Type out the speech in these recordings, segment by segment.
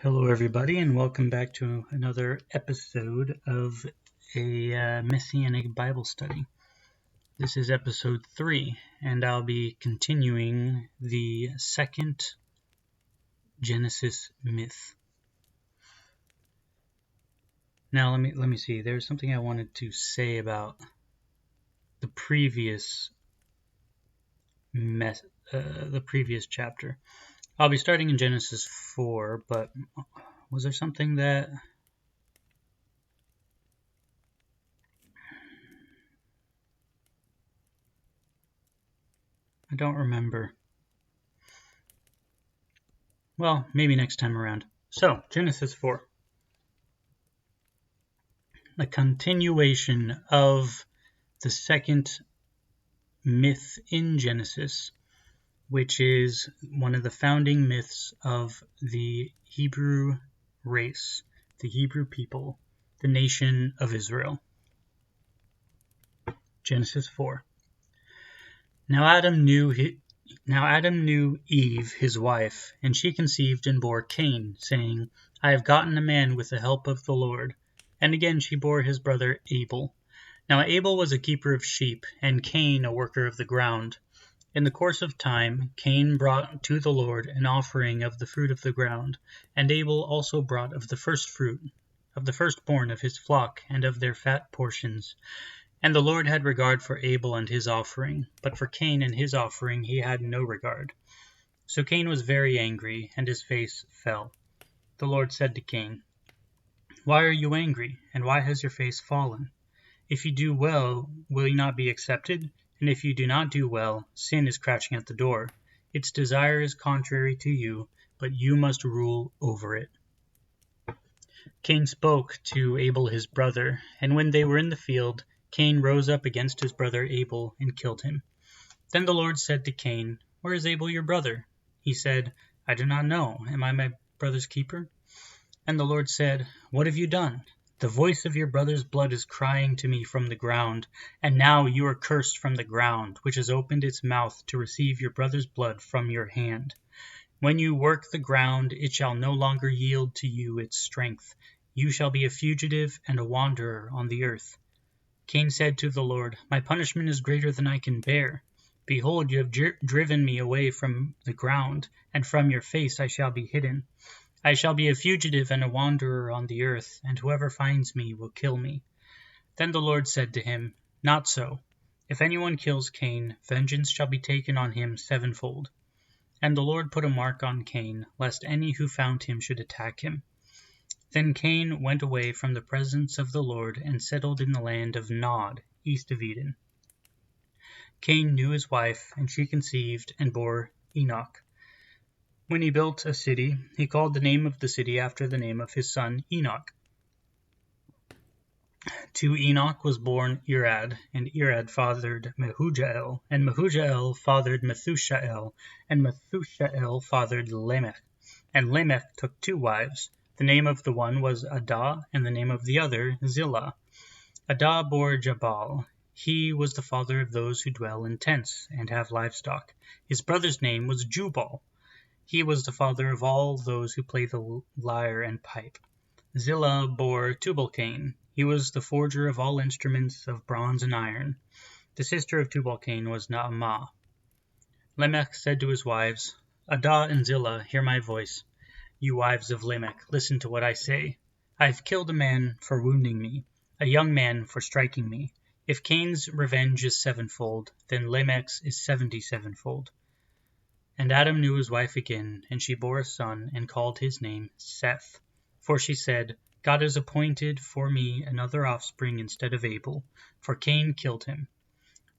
Hello, everybody, and welcome back to another episode of a Messianic Bible study. This is episode 3, and I'll be continuing the second Genesis myth. Now, let me see. There's something I wanted to say about the previous chapter. I'll be starting in Genesis 4, but was there something that I don't remember? Well, maybe next time around. So, Genesis 4. A continuation of the second myth in Genesis, which is one of the founding myths of the Hebrew race, the Hebrew people, the nation of Israel. Genesis 4. Now Adam knew Eve, his wife, and she conceived and bore Cain, saying, I have gotten a man with the help of the Lord. And again she bore his brother Abel. Now Abel was a keeper of sheep, and Cain a worker of the ground. In the course of time, Cain brought to the Lord an offering of the fruit of the ground, and Abel also brought of the first fruit, of the firstborn of his flock, and of their fat portions. And the Lord had regard for Abel and his offering, but for Cain and his offering he had no regard. So Cain was very angry, and his face fell. The Lord said to Cain, Why are you angry, and why has your face fallen? If you do well, will you not be accepted? And if you do not do well, sin is crouching at the door. Its desire is contrary to you, but you must rule over it. Cain spoke to Abel his brother, and when they were in the field, Cain rose up against his brother Abel and killed him. Then the Lord said to Cain, Where is Abel your brother? He said, I do not know. Am I my brother's keeper? And the Lord said, What have you done? The voice of your brother's blood is crying to me from the ground, and now you are cursed from the ground, which has opened its mouth to receive your brother's blood from your hand. When you work the ground, it shall no longer yield to you its strength. You shall be a fugitive and a wanderer on the earth. Cain said to the Lord, My punishment is greater than I can bear. Behold, you have driven me away from the ground, and from your face I shall be hidden. I shall be a fugitive and a wanderer on the earth, and whoever finds me will kill me. Then the Lord said to him, Not so. If anyone kills Cain, vengeance shall be taken on him sevenfold. And the Lord put a mark on Cain, lest any who found him should attack him. Then Cain went away from the presence of the Lord and settled in the land of Nod, east of Eden. Cain knew his wife, and she conceived and bore Enoch. When he built a city, he called the name of the city after the name of his son Enoch. To Enoch was born Irad, and Irad fathered Mehujael, and Mehujael fathered Methushael, and Methushael fathered Lamech. And Lamech took 2 wives. The name of the one was Adah, and the name of the other Zillah. Adah bore Jabal. He was the father of those who dwell in tents and have livestock. His brother's name was Jubal. He was the father of all those who play the lyre and pipe. Zillah bore Tubal-Cain. He was the forger of all instruments of bronze and iron. The sister of Tubal-Cain was Naamah. Lamech said to his wives, Adah and Zillah, hear my voice. You wives of Lamech, listen to what I say. I have killed a man for wounding me, a young man for striking me. If Cain's revenge is sevenfold, then Lamech's is 77-fold. And Adam knew his wife again, and she bore a son, and called his name Seth. For she said, God has appointed for me another offspring instead of Abel, for Cain killed him.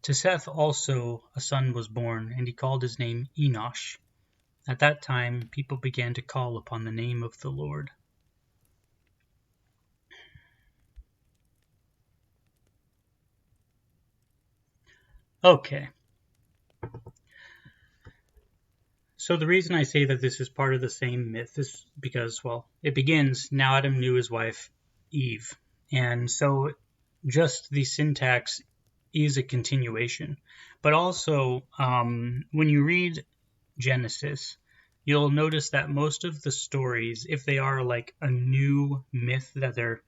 To Seth also a son was born, and he called his name Enosh. At that time people began to call upon the name of the Lord. Okay. So the reason I say that this is part of the same myth is because, well, it begins, now Adam knew his wife Eve. And so just the syntax is a continuation. But also, when you read Genesis, you'll notice that most of the stories, if they are like a new myth that they're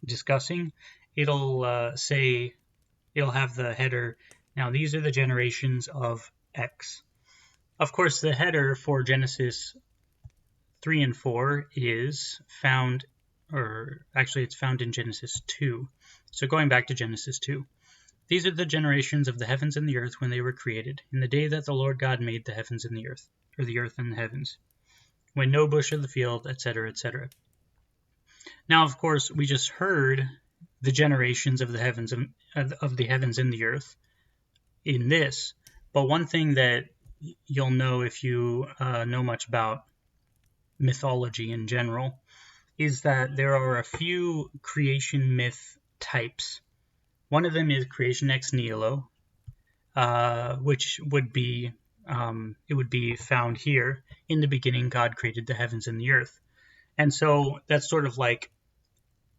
discussing, it'll it'll have the header, now these are the generations of X. Of course, the header for Genesis 3 and 4 is found, or actually it's found in Genesis 2. So going back to Genesis 2. These are the generations of the heavens and the earth when they were created, in the day that the Lord God made the heavens and the earth, or the earth and the heavens, when no bush of the field, etc., etc. Now, of course, we just heard the generations of the heavens and the earth in this, but one thing that you'll know if you know much about mythology in general is that there are a few creation myth types. One of them is creation ex nihilo, which would be it would be found here. In the beginning, God created the heavens and the earth, and so that's sort of like,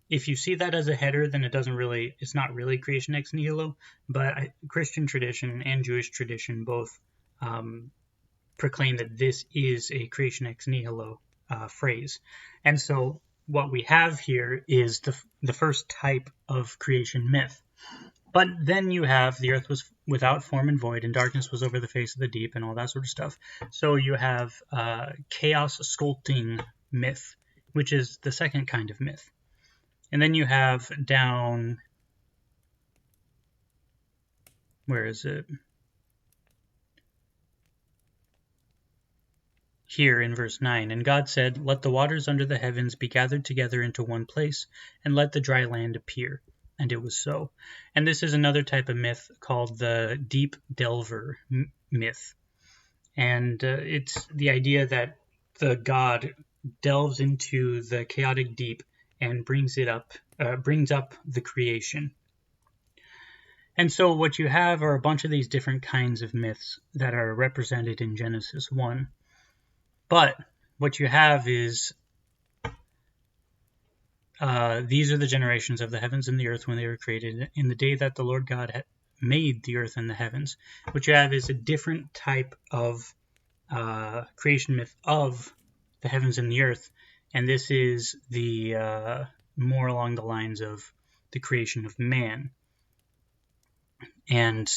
if you see that as a header, then it's not really creation ex nihilo. But Christian tradition and Jewish tradition both proclaim that this is a creation ex nihilo phrase, and so what we have here is the first type of creation myth. But then you have the earth was without form and void, and darkness was over the face of the deep, and all that sort of stuff. So you have chaos sculpting myth, which is the second kind of myth. And then you have down, where is it? Here in verse 9, and God said, let the waters under the heavens be gathered together into one place, and let the dry land appear. And it was so. And this is another type of myth called the deep delver myth. And it's the idea that the god delves into the chaotic deep and brings up the creation. And so what you have are a bunch of these different kinds of myths that are represented in Genesis 1. But what you have is these are the generations of the heavens and the earth when they were created, in the day that the Lord God had made the earth and the heavens. What you have is a different type of creation myth of the heavens and the earth, and this is the more along the lines of the creation of man, and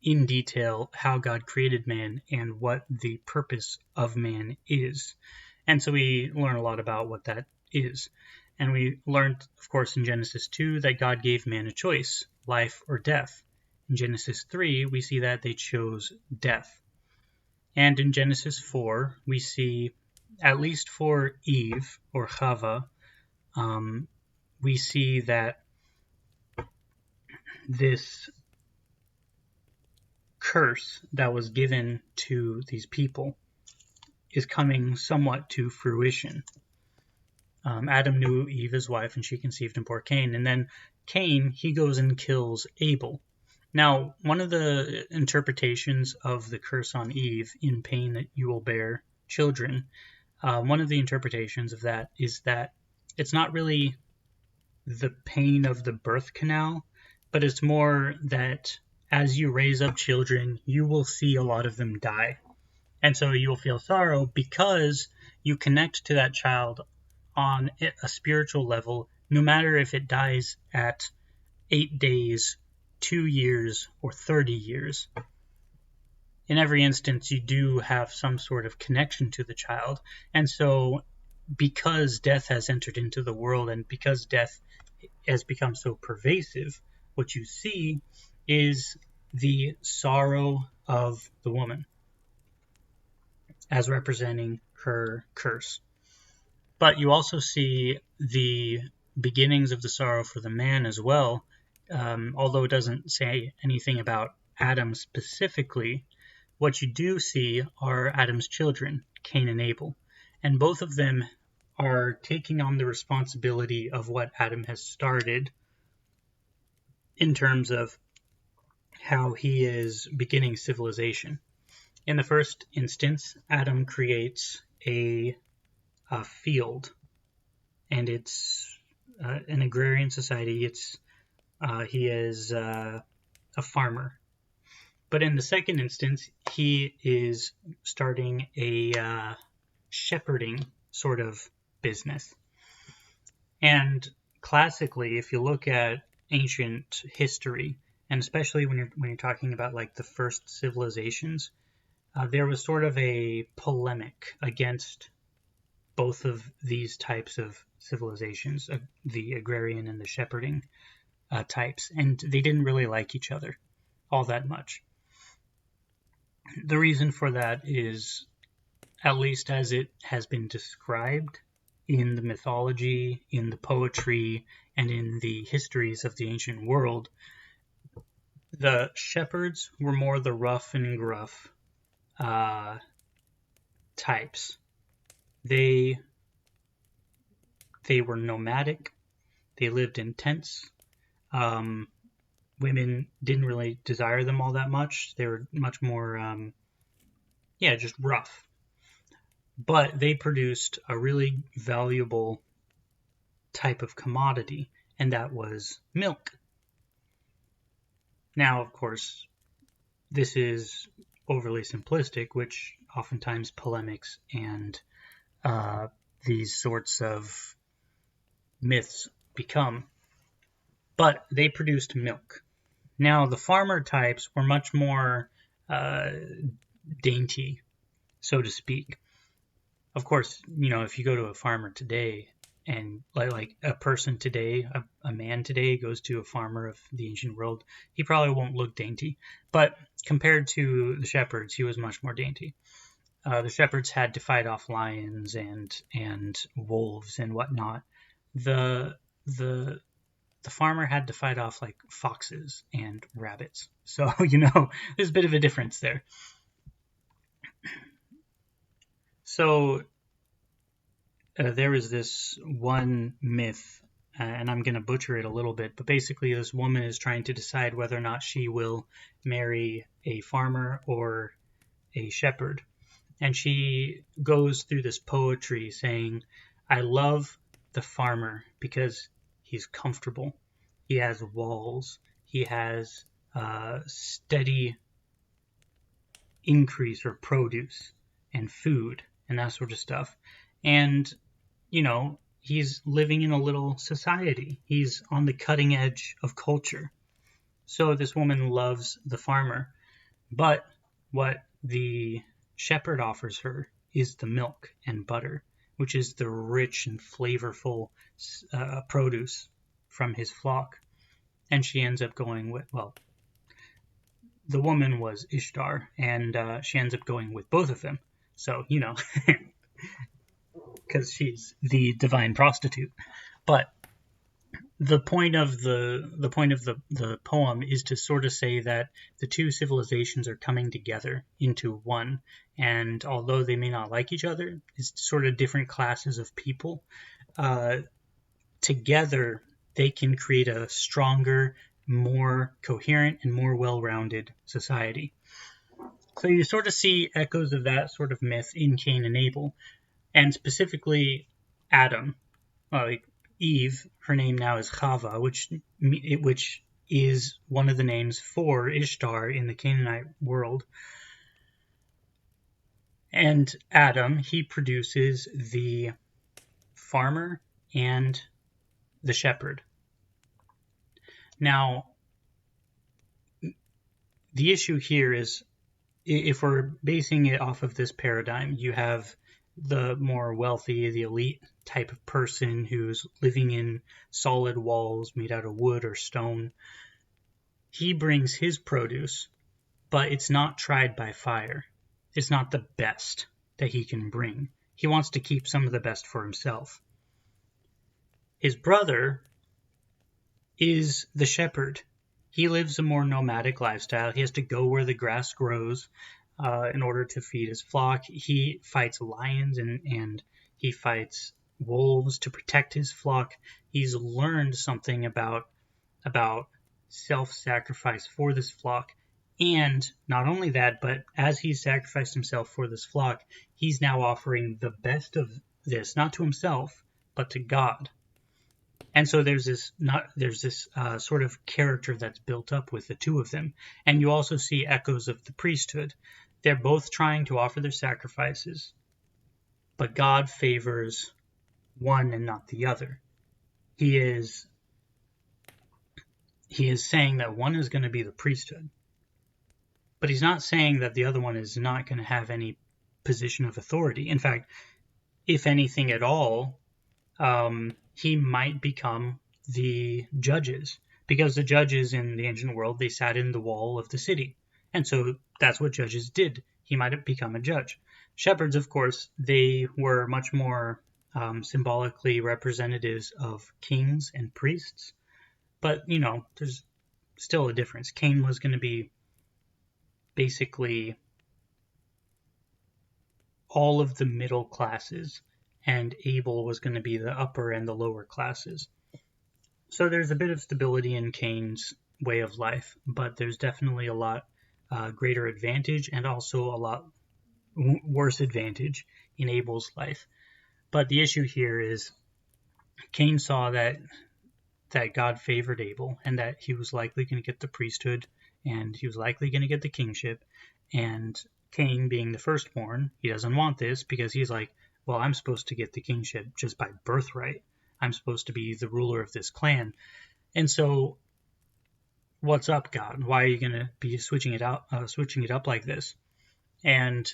in detail how God created man and what the purpose of man is. And so we learn a lot about what that is. And we learned, of course, in Genesis 2 that God gave man a choice, life or death. In Genesis 3, we see that they chose death. And in Genesis 4, we see, at least for Eve, or Chava, we see that this curse that was given to these people is coming somewhat to fruition. Adam knew Eve, his wife, and she conceived and bore Cain. And then Cain, he goes and kills Abel. Now, one of the interpretations of the curse on Eve, in pain that you will bear children, one of the interpretations of that is that it's not really the pain of the birth canal, but it's more that as you raise up children, you will see a lot of them die. And so you will feel sorrow because you connect to that child on a spiritual level, no matter if it dies at 8 days, 2 years, or 30 years. In every instance, you do have some sort of connection to the child. And so because death has entered into the world and because death has become so pervasive, what you see is the sorrow of the woman as representing her curse. But you also see the beginnings of the sorrow for the man as well, although it doesn't say anything about Adam specifically. What you do see are Adam's children, Cain and Abel, and both of them are taking on the responsibility of what Adam has started in terms of how he is beginning civilization. In the first instance, Adam creates a field, and it's an agrarian society. He is a farmer. But in the second instance, he is starting a shepherding sort of business. And classically, if you look at ancient history, and especially when you're talking about like the first civilizations, there was sort of a polemic against both of these types of civilizations, the agrarian and the shepherding types, and they didn't really like each other all that much. The reason for that is, at least as it has been described in the mythology, in the poetry, and in the histories of the ancient world, the shepherds were more the rough and gruff types. They were nomadic. They lived in tents. Women didn't really desire them all that much. They were much more, just rough. But they produced a really valuable type of commodity, and that was milk. Now, of course, this is overly simplistic, which oftentimes polemics and these sorts of myths become. But they produced milk. Now, the farmer types were much more dainty, so to speak. Of course, if you go to a farmer today, and like a person today, a man today goes to a farmer of the ancient world, he probably won't look dainty. But compared to the shepherds, he was much more dainty. The shepherds had to fight off lions and wolves and whatnot. The farmer had to fight off like foxes and rabbits. So, there's a bit of a difference there. So there is this one myth, and I'm going to butcher it a little bit, but basically this woman is trying to decide whether or not she will marry a farmer or a shepherd. And she goes through this poetry saying, I love the farmer because he's comfortable. He has walls. He has steady increase or produce and food and that sort of stuff. And, he's living in a little society. He's on the cutting edge of culture. So this woman loves the farmer. But what the shepherd offers her is the milk and butter, which is the rich and flavorful produce from his flock. And she ends up going with, the woman was Ishtar, and she ends up going with both of them. So, because she's the divine prostitute. But the point of the poem is to sort of say that the two civilizations are coming together into one, and although they may not like each other, it's sort of different classes of people. Together, they can create a stronger, more coherent, and more well-rounded society. So you sort of see echoes of that sort of myth in Cain and Abel, and specifically Adam. Eve, her name now is Chava, which is one of the names for Ishtar in the Canaanite world. And Adam, he produces the farmer and the shepherd. Now, the issue here is, if we're basing it off of this paradigm, you have the more wealthy, the elite type of person who's living in solid walls made out of wood or stone. He brings his produce, but it's not tried by fire. It's not the best that he can bring. He wants to keep some of the best for himself. His brother is the shepherd. He lives a more nomadic lifestyle. He has to go where the grass grows in order to feed his flock. He fights lions and he fights wolves to protect his flock. He's learned something about self-sacrifice for this flock. And not only that, but as he's sacrificed himself for this flock, he's now offering the best of this, not to himself, but to God. And so there's this sort of character that's built up with the two of them. And you also see echoes of the priesthood. They're both trying to offer their sacrifices. but God favors one and not the other. He is saying that one is going to be the priesthood, but he's not saying that the other one is not going to have any position of authority. In fact, if anything at all, he might become the judges, because the judges in the ancient world, they sat in the wall of the city, and so that's what judges did. He might have become a judge. Shepherds, of course, they were much more symbolically representatives of kings and priests, but there's still a difference. Cain was going to be basically all of the middle classes, and Abel was going to be the upper and the lower classes. So there's a bit of stability in Cain's way of life, but there's definitely a lot greater advantage and also a lot worse advantage in Abel's life. But the issue here is Cain saw that God favored Abel and that he was likely going to get the priesthood and he was likely going to get the kingship. And Cain, being the firstborn, he doesn't want this because he's like, well, I'm supposed to get the kingship just by birthright. I'm supposed to be the ruler of this clan. And so, what's up, God? Why are you going to be switching it up like this? And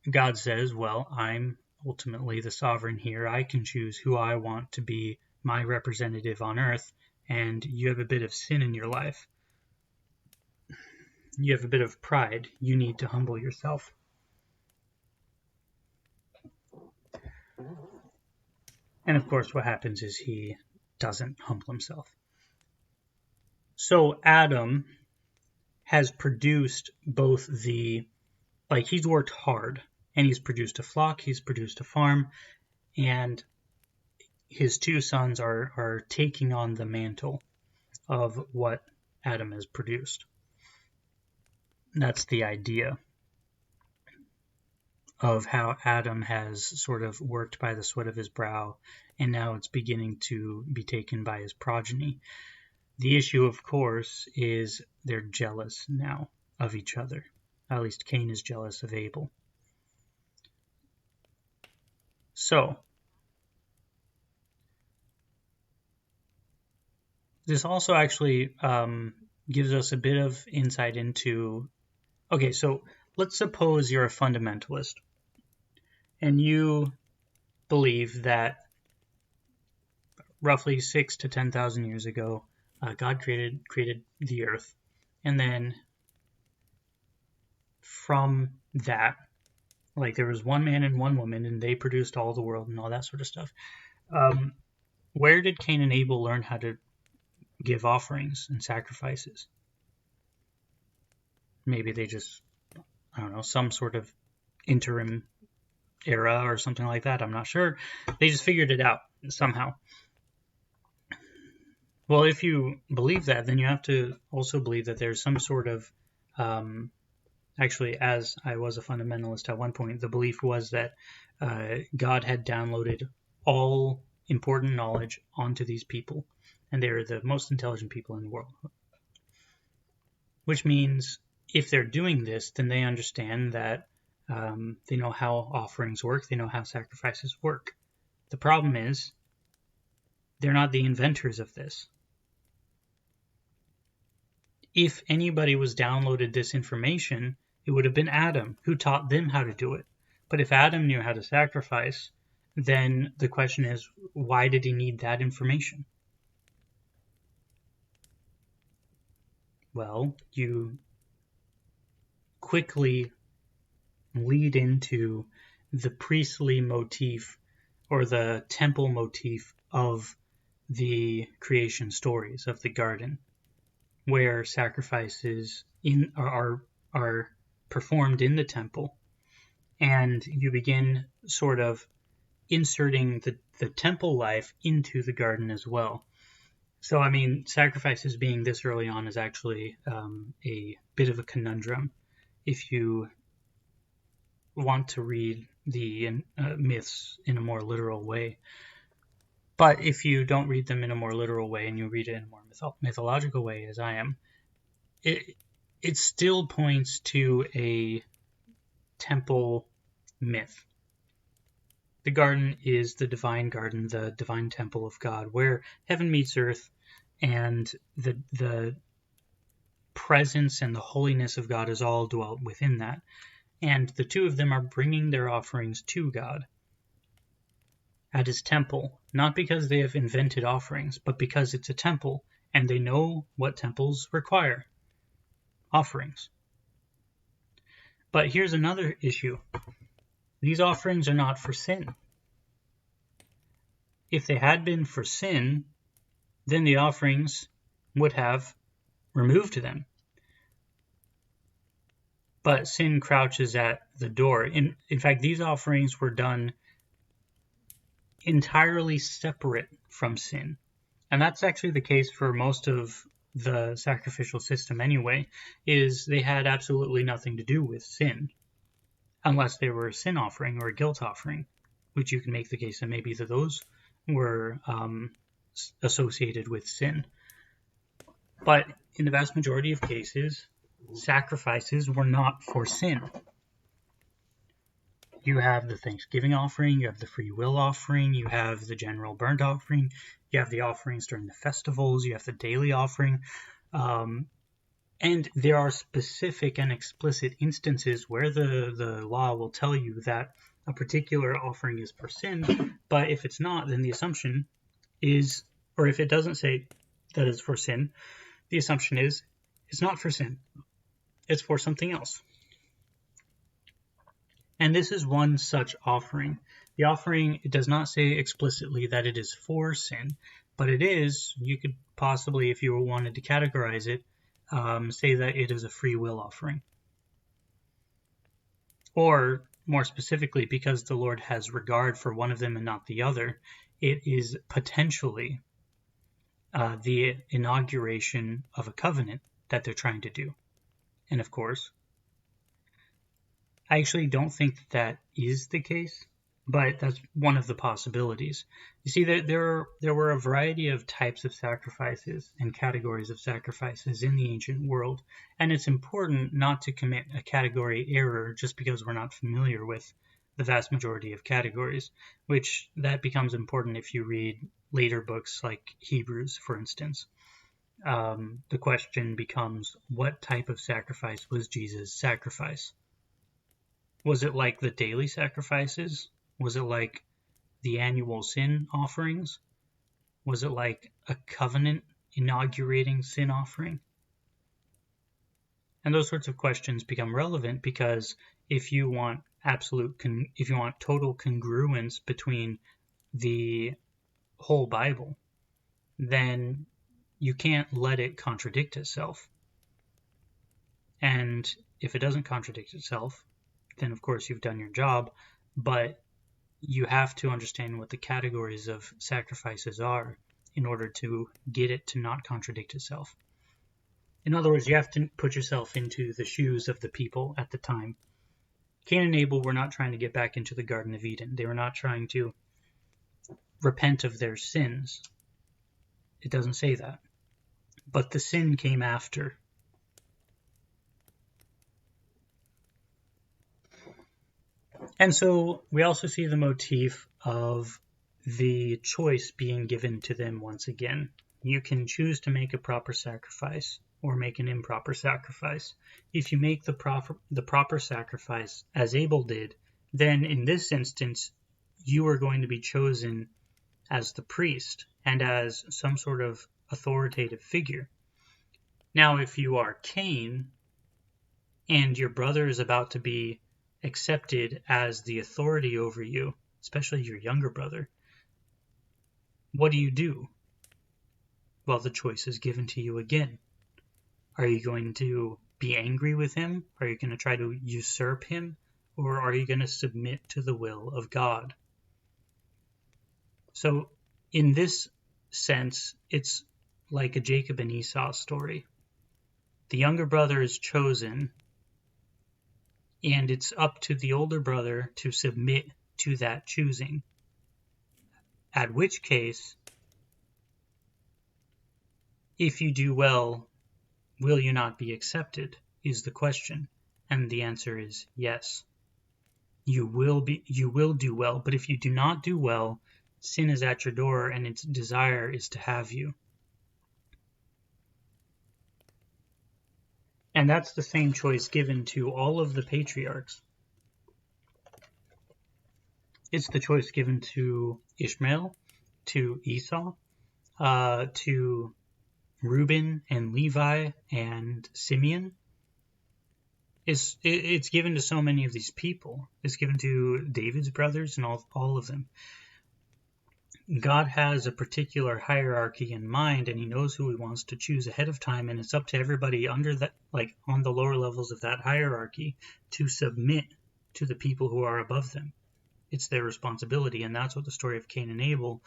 God says, well, I'm ultimately the sovereign here. I can choose who I want to be my representative on earth, and you have a bit of sin in your life. You have a bit of pride. You need to humble yourself. And of course, what happens is he doesn't humble himself. So Adam has produced both he's worked hard, and he's produced a flock, he's produced a farm, and his two sons are taking on the mantle of what Adam has produced. That's the idea of how Adam has sort of worked by the sweat of his brow, and now it's beginning to be taken by his progeny. The issue, of course, is they're jealous now of each other. At least Cain is jealous of Abel. So, this also actually gives us a bit of insight into... Okay, so let's suppose you're a fundamentalist, and you believe that roughly 6,000 to 10,000 years ago, God created the earth, and then from that, there was one man and one woman, and they produced all the world and all that sort of stuff. Where did Cain and Abel learn how to give offerings and sacrifices? Maybe they just, I don't know, some sort of interim era or something like that. I'm not sure. They just figured it out somehow. Well, if you believe that, then you have to also believe that there's some sort of, actually, as I was a fundamentalist at one point, the belief was that God had downloaded all important knowledge onto these people, and they're the most intelligent people in the world. Which means if they're doing this, then they understand that they know how offerings work, they know how sacrifices work. The problem is, they're not the inventors of this. If anybody was downloaded this information, it would have been Adam who taught them how to do it. But if Adam knew how to sacrifice, then the question is, why did he need that information? Well, you quickly lead into the priestly motif or the temple motif of the creation stories of the garden, where sacrifices are performed in the temple, and you begin sort of inserting the temple life into the garden as well. So, I mean, sacrifices being this early on is actually a bit of a conundrum if you want to read the myths in a more literal way. But if you don't read them in a more literal way and you read it in a more mythological way, as I am, it still points to a temple myth. The garden is the divine garden, the divine temple of God, where heaven meets earth, and the presence and the holiness of God is all dwelt within that. And the two of them are bringing their offerings to God at his temple, not because they have invented offerings, but because it's a temple, and they know what temples require: offerings. But here's another issue. These offerings are not for sin. If they had been for sin, then the offerings would have removed them. But sin crouches at the door. In fact, these offerings were done entirely separate from sin. And that's actually the case for most of the sacrificial system anyway, is they had absolutely nothing to do with sin, unless they were a sin offering or a guilt offering, which you can make the case that maybe those were associated with sin. But in the vast majority of cases, sacrifices were not for sin. You have the Thanksgiving offering, you have the free will offering, you have the general burnt offering, you have the offerings during the festivals, you have the daily offering. And there are specific and explicit instances where the law will tell you that a particular offering is for sin, but if it's not, then the assumption is, or if it doesn't say that it's for sin, the assumption is it's not for sin. It's for something else. And this is one such offering. The offering, it does not say explicitly that it is for sin, but it is, you could possibly, if you wanted to categorize it, say that it is a free will offering. Or, more specifically, because the Lord has regard for one of them and not the other, it is potentially the inauguration of a covenant that they're trying to do. And of course, I actually don't think that is the case, but that's one of the possibilities. You see, there were a variety of types of sacrifices and categories of sacrifices in the ancient world, and it's important not to commit a category error just because we're not familiar with the vast majority of categories, which that becomes important if you read later books like Hebrews, for instance. The question becomes, what type of sacrifice was Jesus' sacrifice? Was it like the daily sacrifices? Was it like the annual sin offerings? Was it like a covenant inaugurating sin offering? And those sorts of questions become relevant because if you want total congruence between the whole Bible, then you can't let it contradict itself. And if it doesn't contradict itself, then of course you've done your job, but you have to understand what the categories of sacrifices are in order to get it to not contradict itself. In other words, you have to put yourself into the shoes of the people at the time. Cain and Abel were not trying to get back into the Garden of Eden. They were not trying to repent of their sins. It doesn't say that. But the sin came after. And so we also see the motif of the choice being given to them once again. You can choose to make a proper sacrifice or make an improper sacrifice. If you make the proper sacrifice, as Abel did, then in this instance, you are going to be chosen as the priest and as some sort of authoritative figure. Now, if you are Cain and your brother is about to be accepted as the authority over you, especially your younger brother, what do? Well, the choice is given to you again. Are you going to be angry with him? Are you going to try to usurp him? Or are you going to submit to the will of God? So, in this sense, it's like a Jacob and Esau story. The younger brother is chosen, and it's up to the older brother to submit to that choosing. At which case, if you do well, will you not be accepted, is the question. And the answer is yes. you will do well. But if you do not do well, sin is at your door, and its desire is to have you. And that's the same choice given to all of the patriarchs. It's the choice given to Ishmael, to Esau, to Reuben and Levi and Simeon. It's given to so many of these people. It's given to David's brothers and all of them. God has a particular hierarchy in mind, and he knows who he wants to choose ahead of time, and it's up to everybody under that, like on the lower levels of that hierarchy, to submit to the people who are above them. It's their responsibility, and that's what the story of Cain and Abel,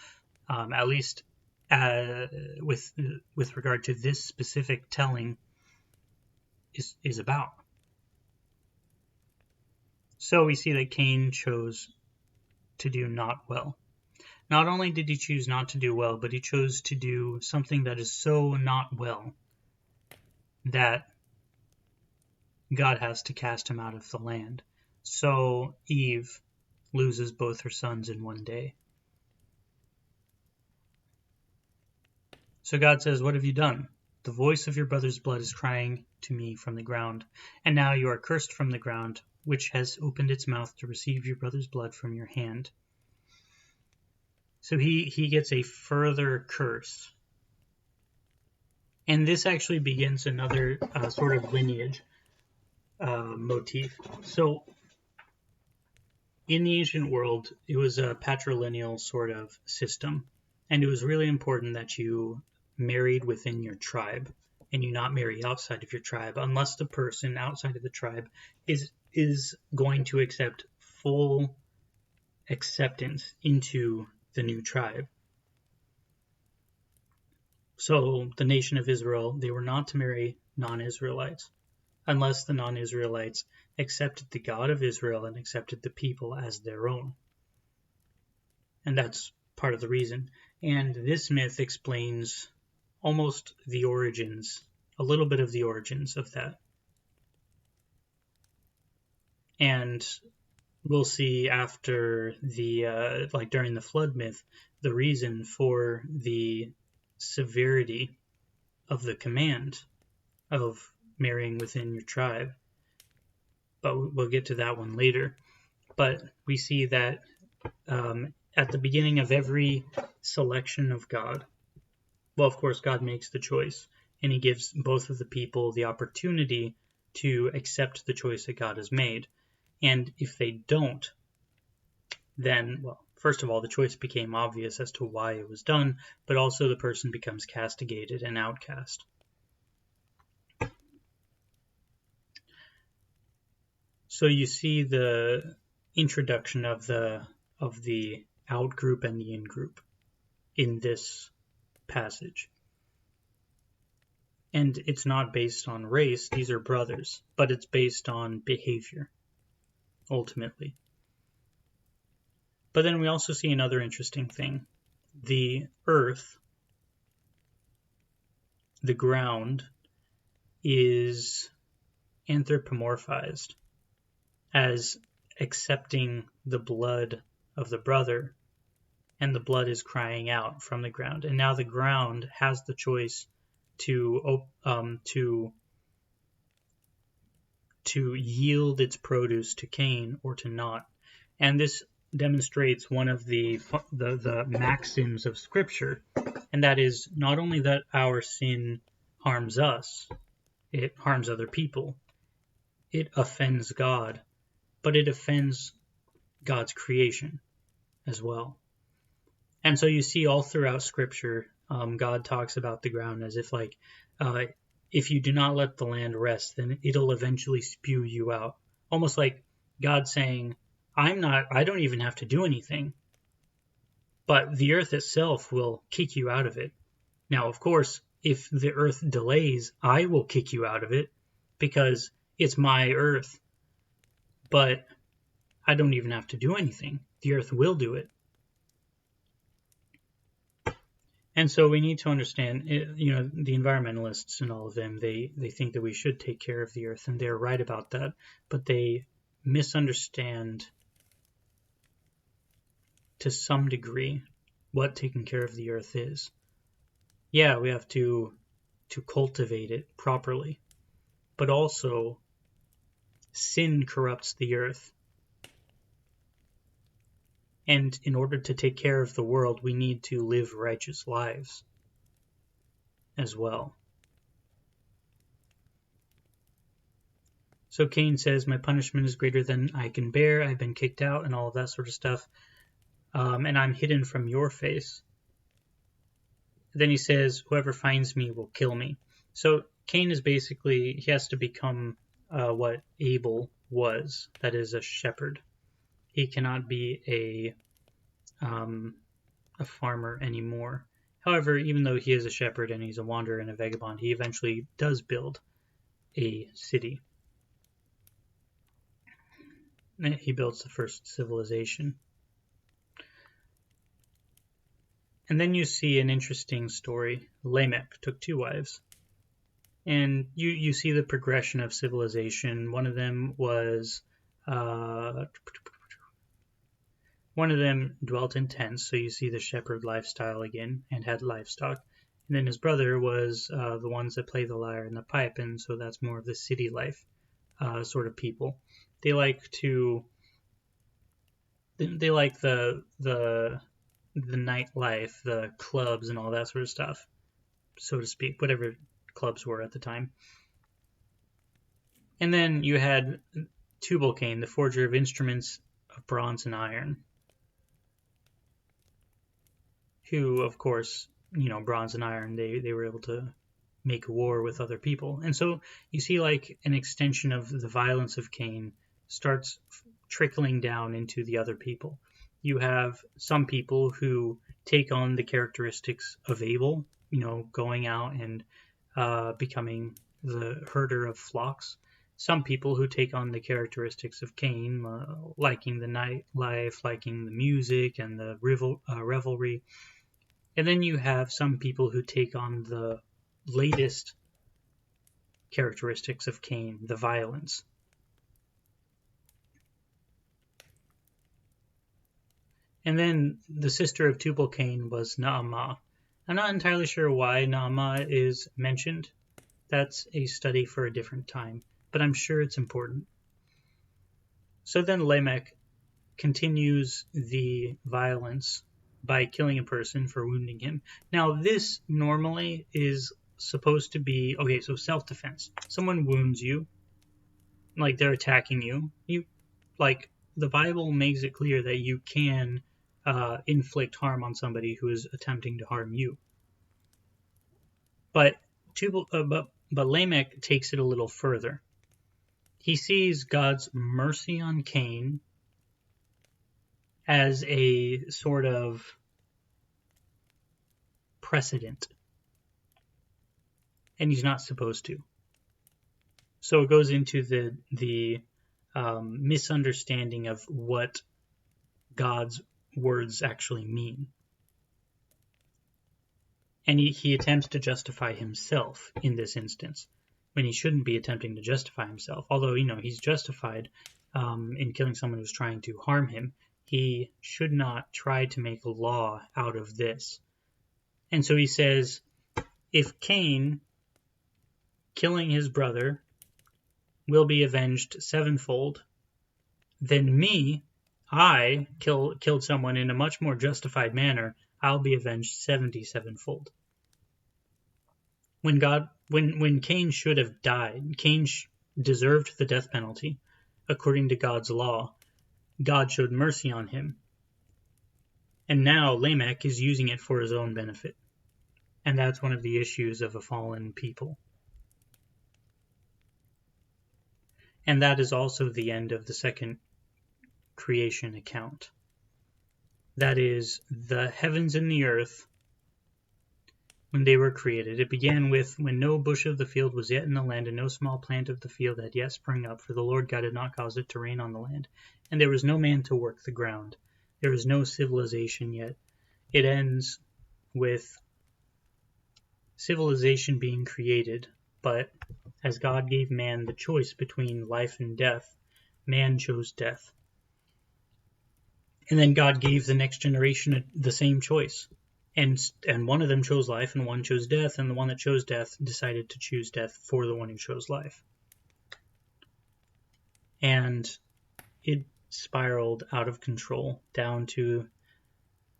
at least with regard to this specific telling, is about. So we see that Cain chose to do not well. Not only did he choose not to do well, but he chose to do something that is so not well that God has to cast him out of the land. So Eve loses both her sons in one day. So God says, "What have you done? The voice of your brother's blood is crying to me from the ground, and now you are cursed from the ground, which has opened its mouth to receive your brother's blood from your hand." So he gets a further curse. And this actually begins another sort of lineage motif. So in the ancient world, it was a patrilineal sort of system. And it was really important that you married within your tribe and you not marry outside of your tribe unless the person outside of the tribe is going to accept full acceptance into the new tribe. So the nation of Israel, they were not to marry non-Israelites unless the non-Israelites accepted the God of Israel and accepted the people as their own. And that's part of the reason. And this myth explains almost the origins, a little bit of the origins of that. And we'll see after the, like during the flood myth, the reason for the severity of the command of marrying within your tribe. But we'll get to that one later. But we see that at the beginning of every selection of God, well, of course, God makes the choice, and he gives both of the people the opportunity to accept the choice that God has made. And if they don't, then, well, first of all, the choice became obvious as to why it was done, but also the person becomes castigated and outcast. So you see the introduction of the out group and the in group in this passage. And it's not based on race, these are brothers, but it's based on behavior, ultimately. But then we also see another interesting thing. The earth, the ground, is anthropomorphized as accepting the blood of the brother, and the blood is crying out from the ground. And now the ground has the choice to yield its produce to Cain or to not. And this demonstrates one of the maxims of Scripture, and that is not only that our sin harms us, it harms other people, it offends God, but it offends God's creation as well. And so you see all throughout Scripture, God talks about the ground as if like, if you do not let the land rest, then it'll eventually spew you out. Almost like God saying, I don't even have to do anything, but the earth itself will kick you out of it. Now, of course, if the earth delays, I will kick you out of it because it's my earth, but I don't even have to do anything. The earth will do it. And so we need to understand, the environmentalists and all of them, they think that we should take care of the earth, and they're right about that, but they misunderstand to some degree, what taking care of the earth is. Yeah, we have to cultivate it properly, but also sin corrupts the earth. And in order to take care of the world, we need to live righteous lives as well. So Cain says, my punishment is greater than I can bear. I've been kicked out and all of that sort of stuff. And I'm hidden from your face. Then he says, whoever finds me will kill me. So Cain is basically, he has to become what Abel was, that is, a shepherd. He cannot be a farmer anymore. However, even though he is a shepherd and he's a wanderer and a vagabond, he eventually does build a city. He builds the first civilization. And then you see an interesting story. Lamech took 2 wives. And you see the progression of civilization. One of them dwelt in tents, so you see the shepherd lifestyle again, and had livestock. And then his brother was the ones that play the lyre and the pipe, and so that's more of the city life sort of people. They like the nightlife, the clubs, and all that sort of stuff, so to speak, whatever clubs were at the time. And then you had Tubal-Cain, the forger of instruments of bronze and iron, who, of course, bronze and iron, they were able to make war with other people. And so you see like an extension of the violence of Cain starts trickling down into the other people. You have some people who take on the characteristics of Abel, going out and becoming the herder of flocks. Some people who take on the characteristics of Cain, liking the nightlife, liking the music and the revelry. And then you have some people who take on the latest characteristics of Cain, the violence. And then the sister of Tubal-Cain was Naamah. I'm not entirely sure why Naamah is mentioned. That's a study for a different time, but I'm sure it's important. So then Lamech continues the violence by killing a person for wounding him. Now, this normally is supposed to be, okay, so self-defense. Someone wounds you, like they're attacking you. The Bible makes it clear that you can inflict harm on somebody who is attempting to harm you. But Lamech takes it a little further. He sees God's mercy on Cain as a sort of precedent, and he's not supposed to. So it goes into the misunderstanding of what God's words actually mean. And he attempts to justify himself in this instance, when he shouldn't be attempting to justify himself. Although, he's justified in killing someone who's trying to harm him, he should not try to make a law out of this. And so he says, if Cain, killing his brother, will be avenged 7-fold, then me, I killed someone in a much more justified manner, I'll be avenged 77-fold. When Cain should have died, Cain deserved the death penalty. According to God's law, God showed mercy on him. And now Lamech is using it for his own benefit. And that's one of the issues of a fallen people. And that is also the end of the second creation account. That is, the heavens and the earth, when they were created. It began with, when no bush of the field was yet in the land, and no small plant of the field had yet sprung up, for the Lord God had not caused it to rain on the land. And there was no man to work the ground. There was no civilization yet. It ends with civilization being created, but as God gave man the choice between life and death, man chose death. And then God gave the next generation the same choice. And one of them chose life and one chose death, and the one that chose death decided to choose death for the one who chose life. And it spiraled out of control down to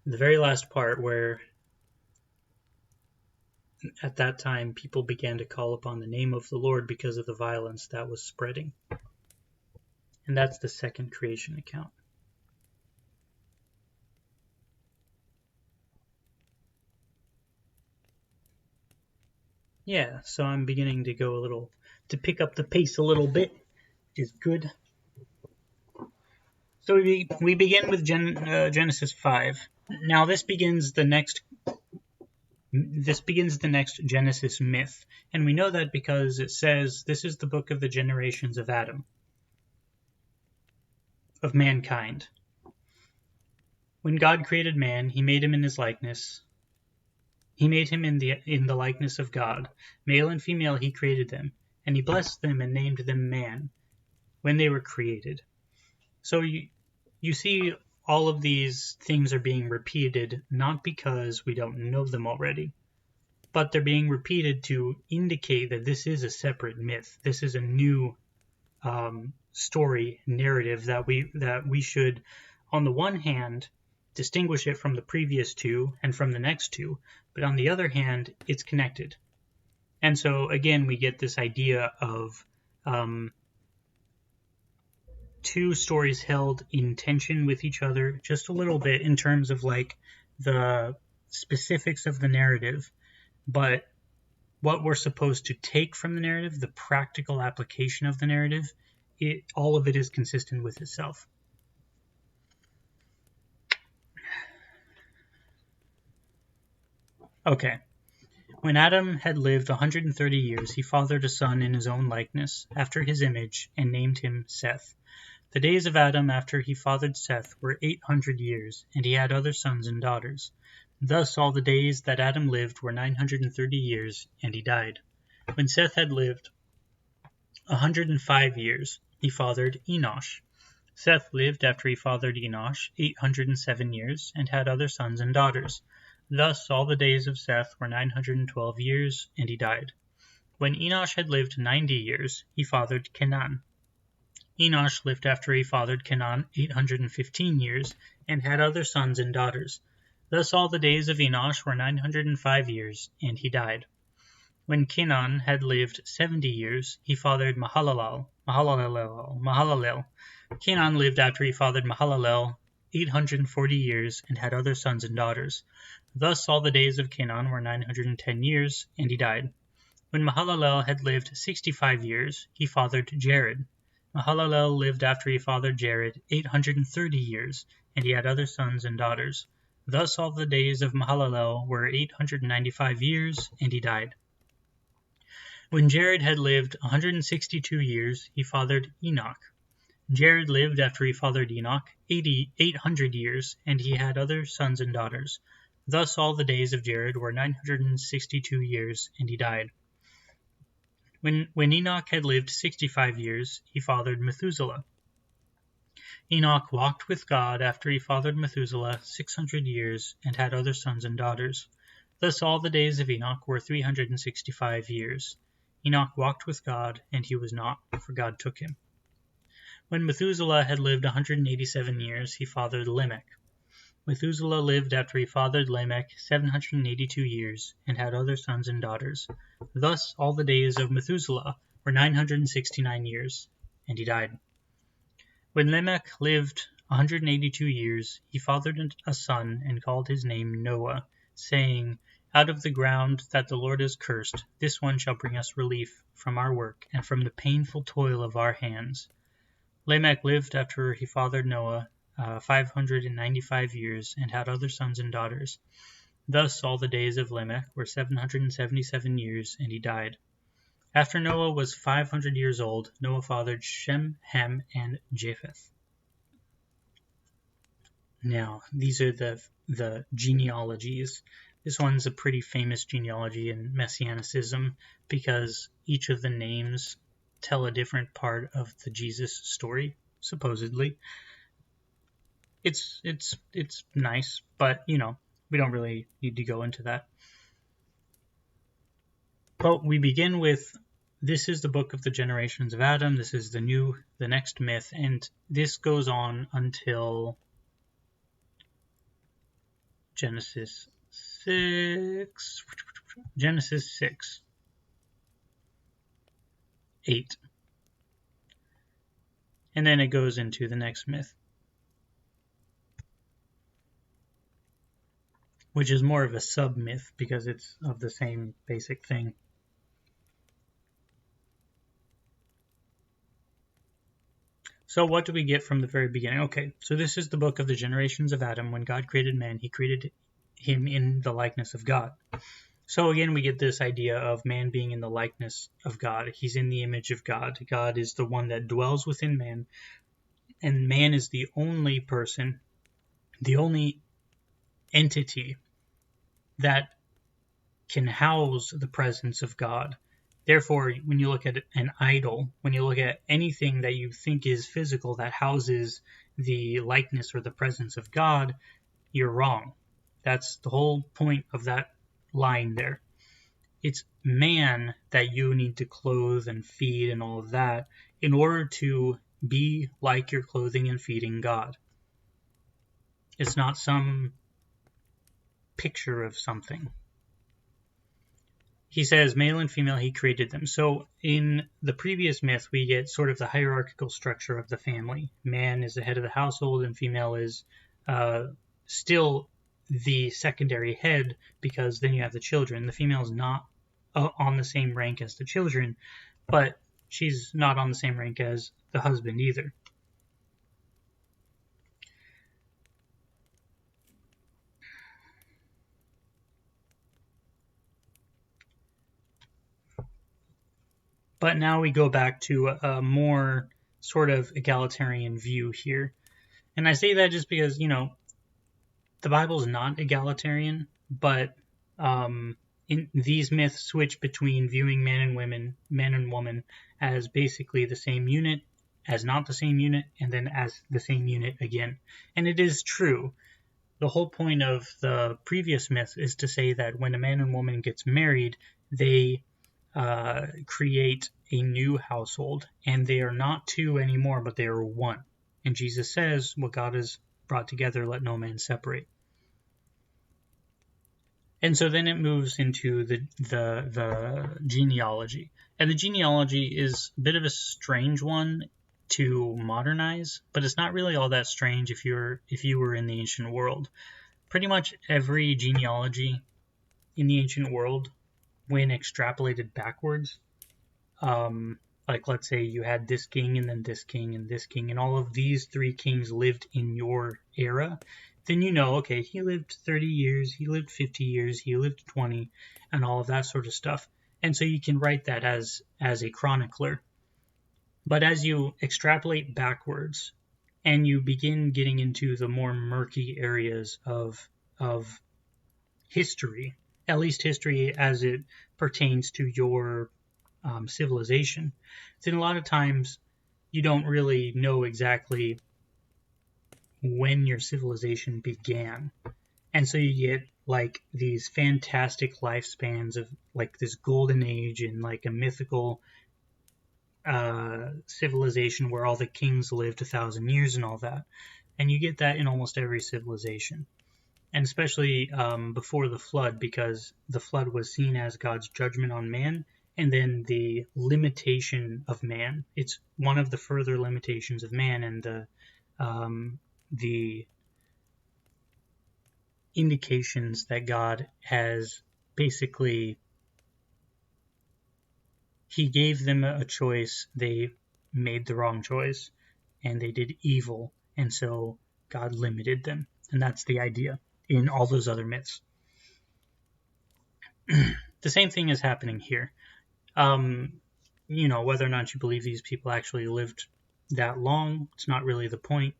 the very last part where at that time people began to call upon the name of the Lord because of the violence that was spreading. And that's the second creation account. Yeah, so I'm beginning to pick up the pace a little bit, which is good. So we begin with Genesis 5. Now this begins the next Genesis myth, and we know that because it says this is the book of the generations of Adam, of mankind. When God created man, he made him in his likeness. He made him in the likeness of God. Male and female he created them, and he blessed them and named them man when they were created. So you see all of these things are being repeated not because we don't know them already, but they're being repeated to indicate that this is a separate myth. This is a new story narrative that we should, on the one hand, distinguish it from the previous two and from the next two, but on the other hand, it's connected. And so again, we get this idea of two stories held in tension with each other just a little bit in terms of like the specifics of the narrative, but what we're supposed to take from the narrative, the practical application of the narrative, all of it is consistent with itself. Okay. When Adam had lived 130 years, he fathered a son in his own likeness, after his image, and named him Seth. The days of Adam after he fathered Seth were 800 years, and he had other sons and daughters. Thus all the days that Adam lived were 930 years, and he died. When Seth had lived 105 years, he fathered Enosh. Seth lived after he fathered Enosh 807 years, and had other sons and daughters. Thus all the days of Seth were 912 years, and he died. When Enosh had lived 90 years, he fathered Kenan. Enosh lived after he fathered Kenan 815 years, and had other sons and daughters. Thus all the days of Enosh were 905 years, and he died. When Kenan had lived 70 years, he fathered Mahalalel. Kenan lived after he fathered Mahalalel 840 years, and had other sons and daughters. Thus all the days of Kenan were 910 years, and he died. When Mahalalel had lived 65 years, he fathered Jared. Mahalalel lived after he fathered Jared 830 years, and he had other sons and daughters. Thus all the days of Mahalalel were 895 years, and he died. When Jared had lived 162 years, he fathered Enoch. Jared lived after he fathered Enoch 800 years, and he had other sons and daughters. Thus all the days of Jared were 962 years, and he died. When Enoch had lived 65 years, he fathered Methuselah. Enoch walked with God after he fathered Methuselah 600 years, and had other sons and daughters. Thus all the days of Enoch were 365 years. Enoch walked with God, and he was not, for God took him. When Methuselah had lived 187 years, he fathered Lamech. Methuselah lived after he fathered Lamech 782 years, and had other sons and daughters. Thus all the days of Methuselah were 969 years, and he died. When Lamech lived 182 years, he fathered a son, and called his name Noah, saying, Out of the ground that the Lord has cursed, this one shall bring us relief from our work, and from the painful toil of our hands. Lamech lived after he fathered Noah 595 years, and had other sons and daughters. Thus all the days of Lamech were 777 years, and he died. After Noah was 500 years old, Noah fathered Shem, Ham, and Japheth. Now, these are the genealogies. This one's a pretty famous genealogy in Messianicism because each of the names tell a different part of the Jesus story, supposedly. It's nice, but we don't really need to go into that. But we begin with, this is the book of the generations of Adam. This is the next myth, and this goes on until Genesis 6, 8. And then it goes into the next myth, which is more of a sub-myth because it's of the same basic thing. So what do we get from the very beginning? Okay, so this is the book of the generations of Adam. When God created man, he created him in the likeness of God. So again, we get this idea of man being in the likeness of God. He's in the image of God. God is the one that dwells within man, and man is the only person, the only entity that can house the presence of God. Therefore, when you look at an idol, when you look at anything that you think is physical that houses the likeness or the presence of God, you're wrong. That's the whole point of that line there. It's man that you need to clothe and feed and all of that in order to be like you're clothing and feeding God. It's not some picture of something. He says male and female, he created them. So in the previous myth, we get sort of the hierarchical structure of the family. Man is the head of the household, and female is still the secondary head, because then you have the children. The female is not on the same rank as the children, but she's not on the same rank as the husband either. But now we go back to a more sort of egalitarian view here. And I say that just because, the Bible's not egalitarian, but in these myths switch between viewing man and woman as basically the same unit, as not the same unit, and then as the same unit again. And it is true. The whole point of the previous myth is to say that when a man and woman gets married, they create a new household, and they are not two anymore, but they are one. And Jesus says, what God has brought together, let no man separate. And so then it moves into the genealogy. And the genealogy is a bit of a strange one to modernize, but it's not really all that strange if you were in the ancient world. Pretty much every genealogy in the ancient world, when extrapolated backwards, like let's say you had this king and then this king and this king, and all of these three kings lived in your era, then okay, he lived 30 years, he lived 50 years, he lived 20, and all of that sort of stuff. And so you can write that as a chronicler. But as you extrapolate backwards and you begin getting into the more murky areas of history, at least history as it pertains to your civilization, then a lot of times you don't really know exactly when your civilization began. And so you get like these fantastic lifespans of like this golden age and like a mythical civilization where all the kings lived 1,000 years and all that. And you get that in almost every civilization. And especially before the flood, because the flood was seen as God's judgment on man, and then the limitation of man. It's one of the further limitations of man, and the indications that God has basically, he gave them a choice, they made the wrong choice, and they did evil, and so God limited them. And that's the idea in all those other myths. The same thing is happening here. Whether or not you believe these people actually lived that long, it's not really the point.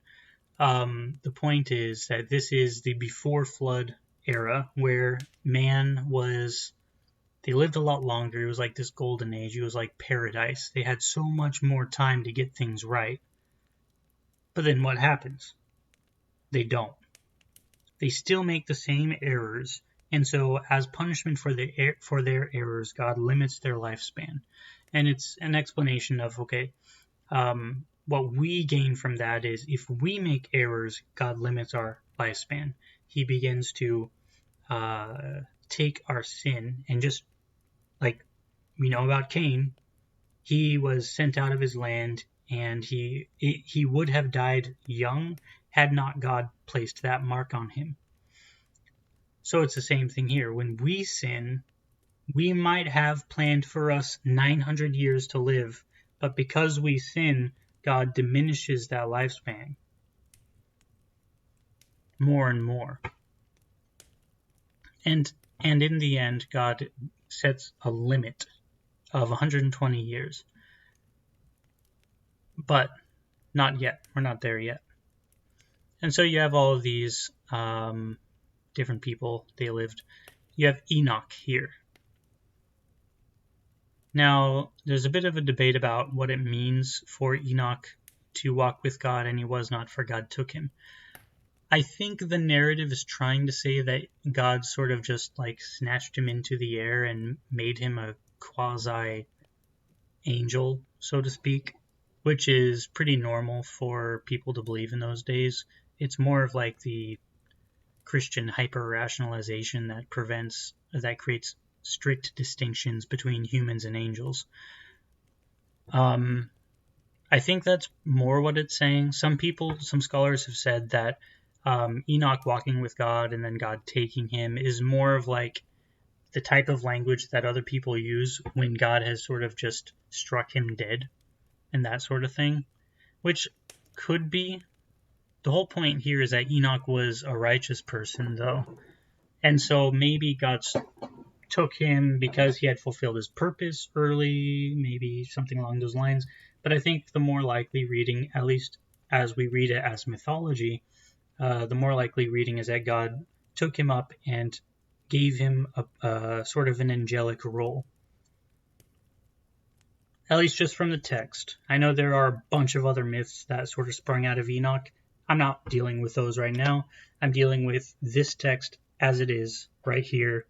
The point is that this is the before flood era where man they lived a lot longer. It was like this golden age. It was like paradise. They had so much more time to get things right. But then what happens? They don't. They still make the same errors, and so as punishment for their errors, God limits their lifespan. And it's an explanation of, okay, what we gain from that is if we make errors, God limits our lifespan. He begins to take our sin, and just like we know about Cain, he was sent out of his land, and he would have died young had not God placed that mark on him. So it's the same thing here. When we sin, we might have planned for us 900 years to live, but because we sin, God diminishes that lifespan more and more. And in the end, God sets a limit of 120 years. But not yet. We're not there yet. And so you have all of these different people. They lived. You have Enoch here. Now, there's a bit of a debate about what it means for Enoch to walk with God, and he was not, for God took him. I think the narrative is trying to say that God sort of just like snatched him into the air and made him a quasi-angel, so to speak, which is pretty normal for people to believe in those days. It's more of like the Christian hyper-rationalization that creates strict distinctions between humans and angels. I think that's more what it's saying. Some scholars have said that Enoch walking with God and then God taking him is more of like the type of language that other people use when God has sort of just struck him dead and that sort of thing, which could be. The whole point here is that Enoch was a righteous person, though, and so maybe God took him because he had fulfilled his purpose early, maybe something along those lines. But I think the more likely reading, at least as we read it as mythology, the more likely reading is that God took him up and gave him a sort of an angelic role. At least just from the text. I know there are a bunch of other myths that sort of sprung out of Enoch. I'm not dealing with those right now. I'm dealing with this text as it is, right here,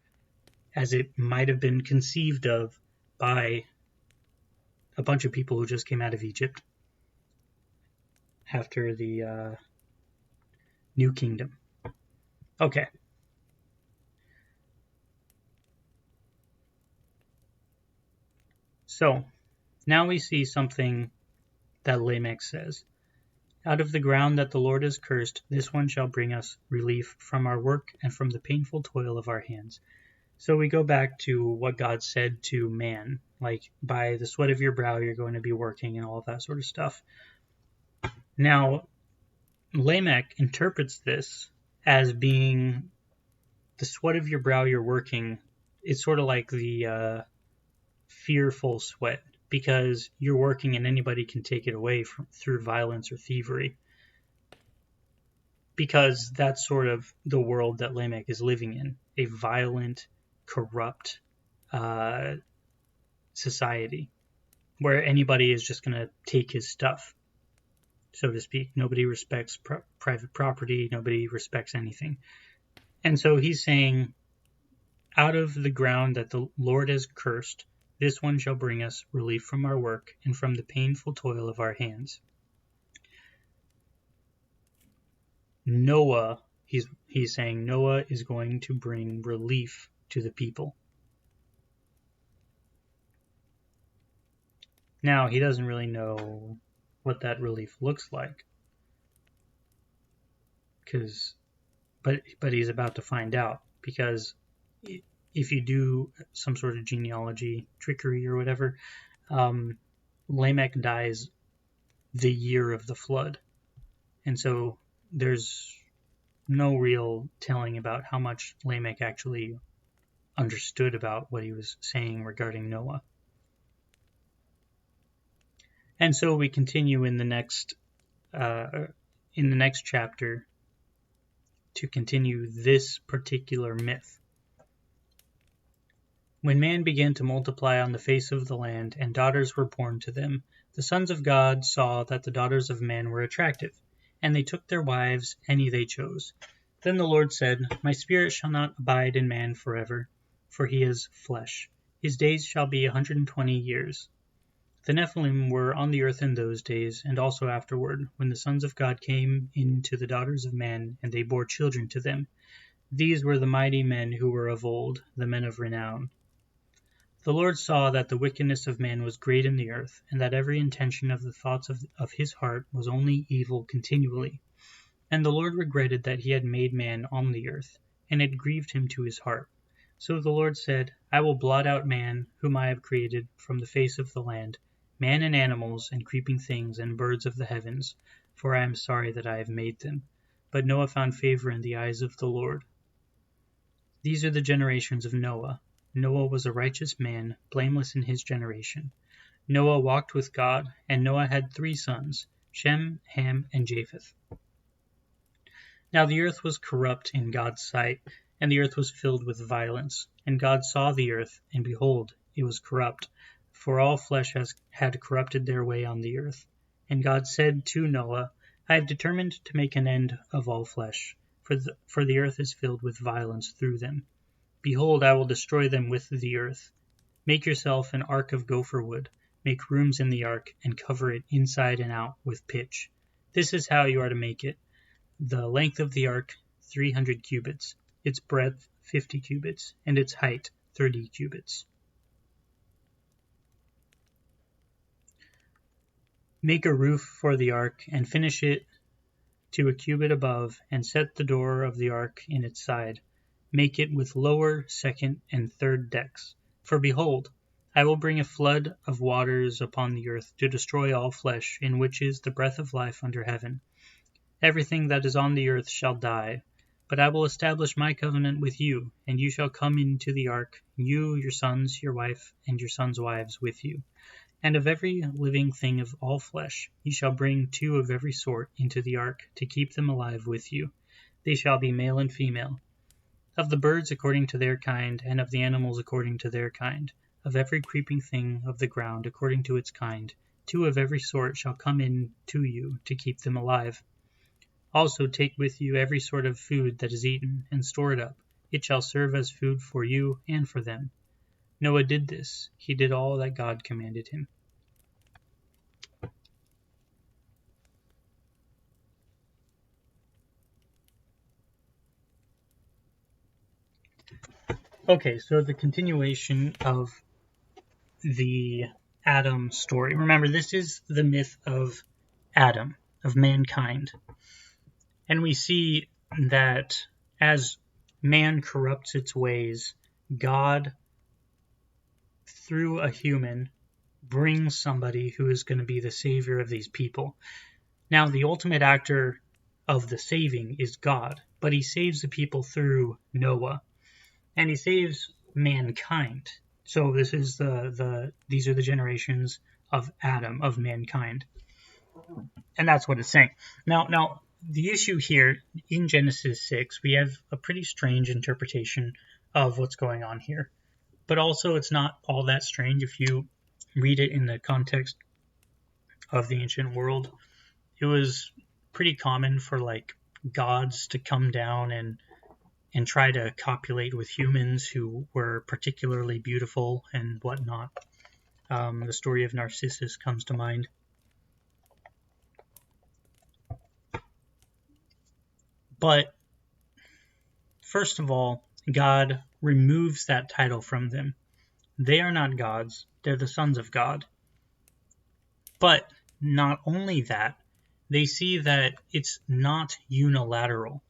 as it might have been conceived of by a bunch of people who just came out of Egypt after the New Kingdom. Okay. So, now we see something that Lamech says. Out of the ground that the Lord has cursed, this one shall bring us relief from our work and from the painful toil of our hands. So we go back to what God said to man, like, by the sweat of your brow you're going to be working and all of that sort of stuff. Now, Lamech interprets this as being the sweat of your brow you're working. It's sort of like the fearful sweat, because you're working and anybody can take it away through violence or thievery. Because that's sort of the world that Lamech is living in, a violent, corrupt society where anybody is just going to take his stuff, so to speak. Nobody respects private property. Nobody respects anything. And so he's saying, out of the ground that the Lord has cursed, this one shall bring us relief from our work and from the painful toil of our hands. Noah, he's saying Noah is going to bring relief to the people. Now, he doesn't really know what that relief looks like, but he's about to find out, because if you do some sort of genealogy trickery or whatever, Lamech dies the year of the flood, and so there's no real telling about how much Lamech actually understood about what he was saying regarding Noah. And so we continue in the next chapter to continue this particular myth. When man began to multiply on the face of the land, and daughters were born to them, the sons of God saw that the daughters of men were attractive, and they took their wives, any they chose. Then the Lord said, My spirit shall not abide in man forever, for he is flesh. His days shall be 120 years. The Nephilim were on the earth in those days, and also afterward, when the sons of God came in to the daughters of men, and they bore children to them. These were the mighty men who were of old, the men of renown. The Lord saw that the wickedness of man was great in the earth, and that every intention of the thoughts of his heart was only evil continually. And the Lord regretted that he had made man on the earth, and it grieved him to his heart. So the Lord said, I will blot out man, whom I have created, from the face of the land, man and animals, and creeping things, and birds of the heavens, for I am sorry that I have made them. But Noah found favor in the eyes of the Lord. These are the generations of Noah. Noah was a righteous man, blameless in his generation. Noah walked with God, and Noah had 3 sons, Shem, Ham, and Japheth. Now the earth was corrupt in God's sight, and the earth was filled with violence. And God saw the earth, and behold, it was corrupt, for all flesh had corrupted their way on the earth. And God said to Noah, I have determined to make an end of all flesh, for the earth is filled with violence through them. Behold, I will destroy them with the earth. Make yourself an ark of gopher wood, make rooms in the ark, and cover it inside and out with pitch. This is how you are to make it. The length of the ark, 300 cubits, its breadth, 50 cubits, and its height, 30 cubits. Make a roof for the ark, and finish it to a cubit above, and set the door of the ark in its side. Make it with lower, second, and third decks. For behold, I will bring a flood of waters upon the earth to destroy all flesh, in which is the breath of life under heaven. Everything that is on the earth shall die. But I will establish my covenant with you, and you shall come into the ark, you, your sons, your wife, and your sons' wives with you. And of every living thing of all flesh, you shall bring 2 of every sort into the ark, to keep them alive with you. They shall be male and female. Of the birds according to their kind, and of the animals according to their kind, of every creeping thing of the ground according to its kind, 2 of every sort shall come in to you to keep them alive. Also take with you every sort of food that is eaten, and store it up. It shall serve as food for you and for them. Noah did this. He did all that God commanded him. Okay, so the continuation of the Adam story. Remember, this is the myth of Adam, of mankind. And we see that as man corrupts its ways, God, through a human, brings somebody who is going to be the savior of these people. Now, the ultimate actor of the saving is God, but he saves the people through Noah. And he saves mankind. So this is these are the generations of Adam, of mankind. And that's what it's saying. Now the issue here in Genesis 6, we have a pretty strange interpretation of what's going on here. But also it's not all that strange if you read it in the context of the ancient world. It was pretty common for like gods to come down and try to copulate with humans who were particularly beautiful and whatnot. The story of Narcissus comes to mind. But first of all, God removes that title from them. They are not gods, they're the sons of God. But not only that, they see that it's not unilateral.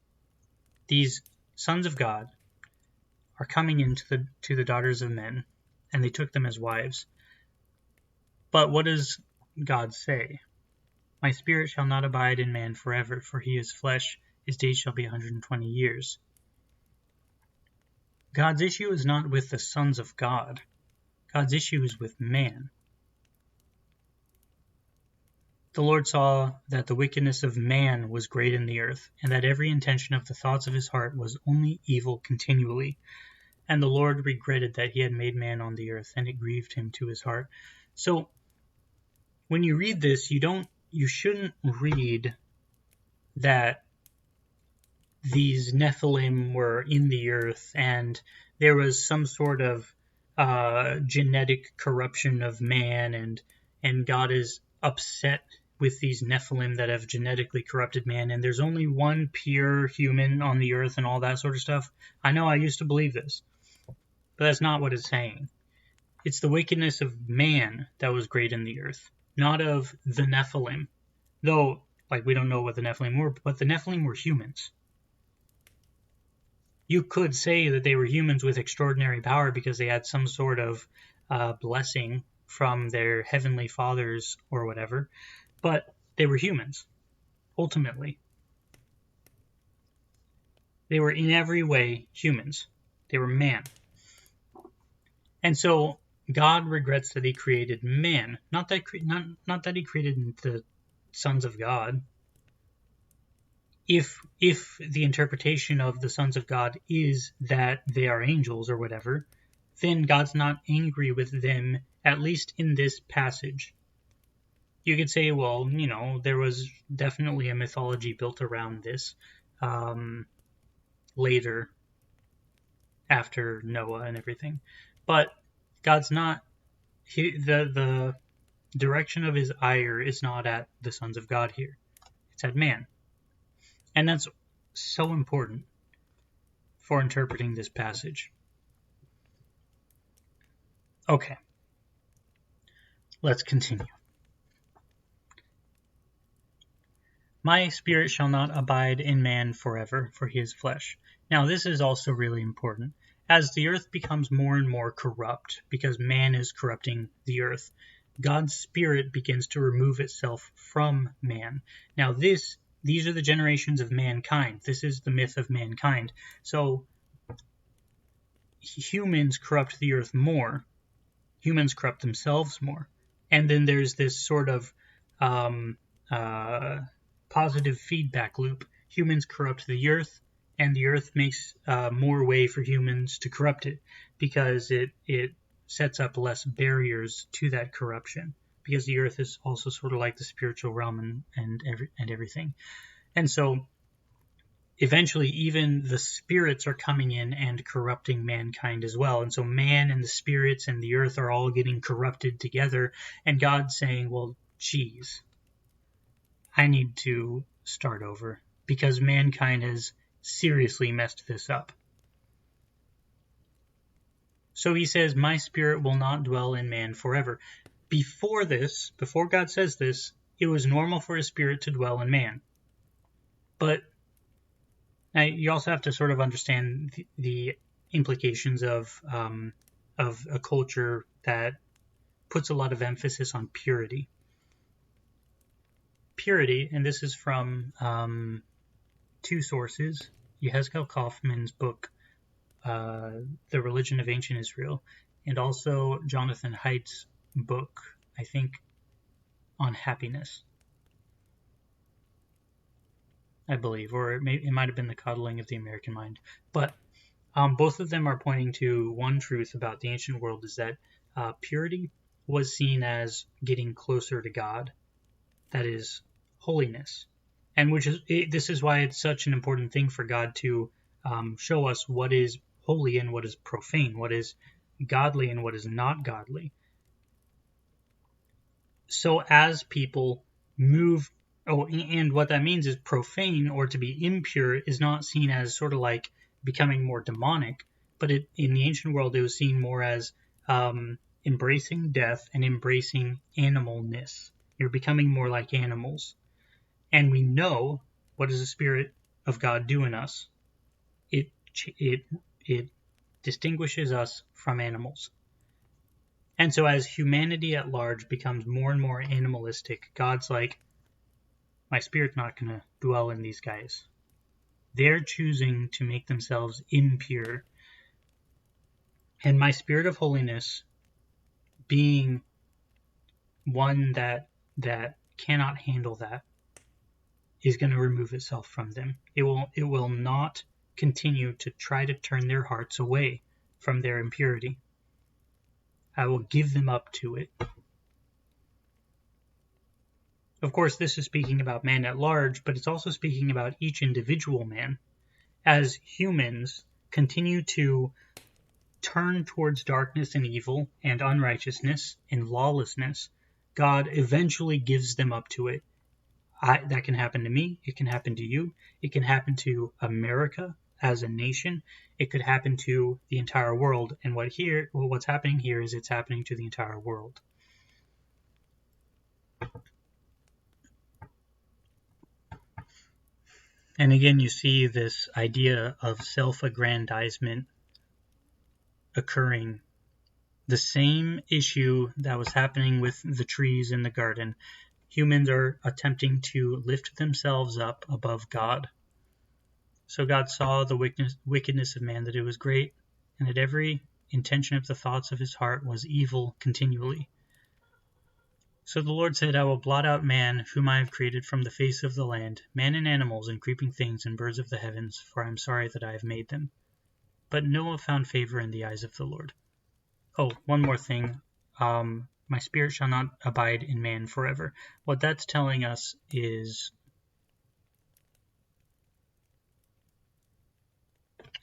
These sons of God are coming into the daughters of men, and they took them as wives. But what does God say? My spirit shall not abide in man forever, for he is flesh, his days shall be 120 years. God's issue is not with the sons of God. God's issue is with man. The Lord saw that the wickedness of man was great in the earth, and that every intention of the thoughts of his heart was only evil continually. And the Lord regretted that he had made man on the earth, and it grieved him to his heart. So, when you read this, you shouldn't read that these Nephilim were in the earth, and there was some sort of genetic corruption of man, and God is upset with these Nephilim that have genetically corrupted man, and there's only one pure human on the earth and all that sort of stuff. I know I used to believe this, but that's not what it's saying. It's the wickedness of man that was great in the earth, not of the Nephilim. Though, like, we don't know what the Nephilim were, but the Nephilim were humans. You could say that they were humans with extraordinary power because they had some sort of blessing from their heavenly fathers or whatever, but they were humans, ultimately. They were in every way humans. They were man. And so God regrets that he created man, not that he created the sons of God. If the interpretation of the sons of God is that they are angels or whatever, then God's not angry with them, at least in this passage. You could say, well, there was definitely a mythology built around this later, after Noah and everything. But God's not, the direction of his ire is not at the sons of God here. It's at man. And that's so important for interpreting this passage. Okay, let's continue. My spirit shall not abide in man forever, for he is flesh. Now this is also really important. As the earth becomes more and more corrupt, because man is corrupting the earth, God's spirit begins to remove itself from man. Now these are the generations of mankind. This is the myth of mankind. So humans corrupt the earth more. Humans corrupt themselves more. And then there's this sort of positive feedback loop. Humans corrupt the earth, and the earth makes more way for humans to corrupt it, because it sets up less barriers to that corruption, because the earth is also sort of like the spiritual realm and everything. And so eventually even the spirits are coming in and corrupting mankind as well. And so man and the spirits and the earth are all getting corrupted together, and God's saying, well, geez, I need to start over, because mankind has seriously messed this up. So he says, my spirit will not dwell in man forever. Before God says this, it was normal for his spirit to dwell in man. But now you also have to sort of understand the implications of a culture that puts a lot of emphasis on purity. Purity, and this is from two sources, Yehezkel Kaufman's book, The Religion of Ancient Israel, and also Jonathan Haidt's book, I think, on happiness, I believe, or it might have been The Coddling of the American Mind. But both of them are pointing to one truth about the ancient world, is that purity was seen as getting closer to God. That is holiness. And this is why it's such an important thing for God to show us what is holy and what is profane, what is godly and what is not godly. So as people move, and what that means is profane, or to be impure, is not seen as sort of like becoming more demonic, but in the ancient world it was seen more as embracing death and embracing animalness. You're becoming more like animals. And we know, what does the Spirit of God do in us? It distinguishes us from animals. And so as humanity at large becomes more and more animalistic, God's like, my spirit's not going to dwell in these guys. They're choosing to make themselves impure. And my spirit of holiness, being one that cannot handle that, is going to remove itself from them. It will not continue to try to turn their hearts away from their impurity. I will give them up to it. Of course, this is speaking about man at large, but it's also speaking about each individual man. As humans continue to turn towards darkness and evil and unrighteousness and lawlessness, God eventually gives them up to it. That can happen to me. It can happen to you. It can happen to America as a nation. It could happen to the entire world. And what's happening here is it's happening to the entire world. And again, you see this idea of self-aggrandizement occurring. The same issue that was happening with the trees in the garden. Humans are attempting to lift themselves up above God. So God saw the wickedness of man, that it was great, and that every intention of the thoughts of his heart was evil continually. So the Lord said, I will blot out man, whom I have created from the face of the land, man and animals and creeping things and birds of the heavens, for I am sorry that I have made them. But Noah found favor in the eyes of the Lord. Oh, one more thing. My spirit shall not abide in man forever. What that's telling us is...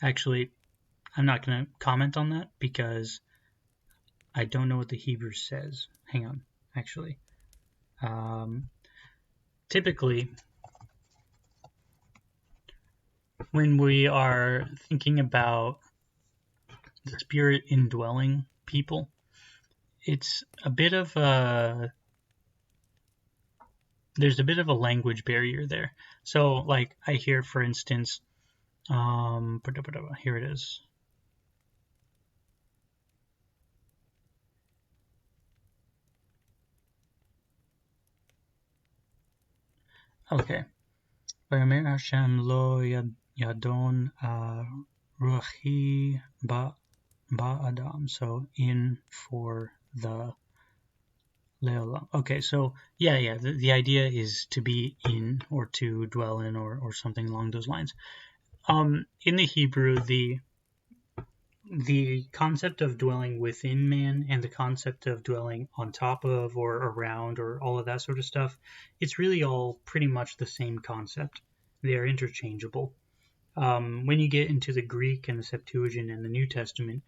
Actually, I'm not going to comment on that because I don't know what the Hebrew says. Hang on, actually. Typically, when we are thinking about the Spirit indwelling people, it's a bit of there's a bit of a language barrier there. So, like, I hear, for instance, here it is. Okay. Vayomer Hashem lo yadon ruachi ba-adam. So, in for the leolam. Okay, so, yeah, the idea is to be in, or to dwell in, or something along those lines. In the Hebrew, the concept of dwelling within man and the concept of dwelling on top of or around or all of that sort of stuff, it's really all pretty much the same concept. They are interchangeable. When you get into the Greek and the Septuagint and the New Testament,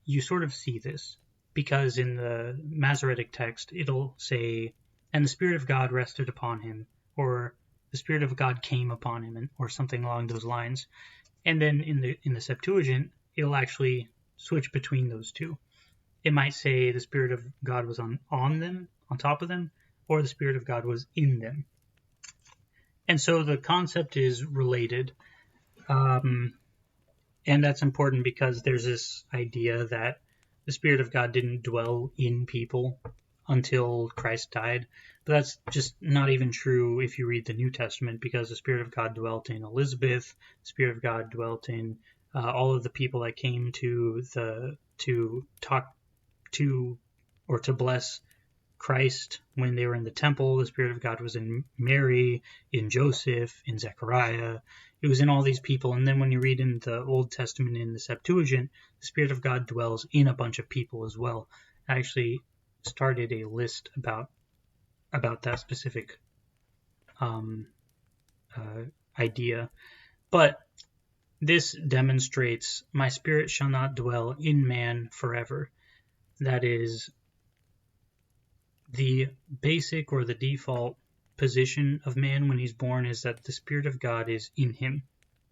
you sort of see this, because in the Masoretic text, it'll say, and the Spirit of God rested upon him, or the Spirit of God came upon him, or something along those lines. And then in the Septuagint, it'll actually switch between those two. It might say the Spirit of God was on them, on top of them, or the Spirit of God was in them. And so the concept is related. And that's important because there's this idea that the Spirit of God didn't dwell in people until Christ died. But that's just not even true if you read the New Testament, because the Spirit of God dwelt in Elizabeth, the Spirit of God dwelt in all of the people that came to talk to or to bless Christ when they were in the temple. The Spirit of God was in Mary, in Joseph, in Zechariah. It was in all these people. And then when you read in the Old Testament in the Septuagint, the Spirit of God dwells in a bunch of people as well. I actually started a list about that specific idea. But this demonstrates, my spirit shall not dwell in man forever. That is, the basic or the default position of man when he's born is that the Spirit of God is in him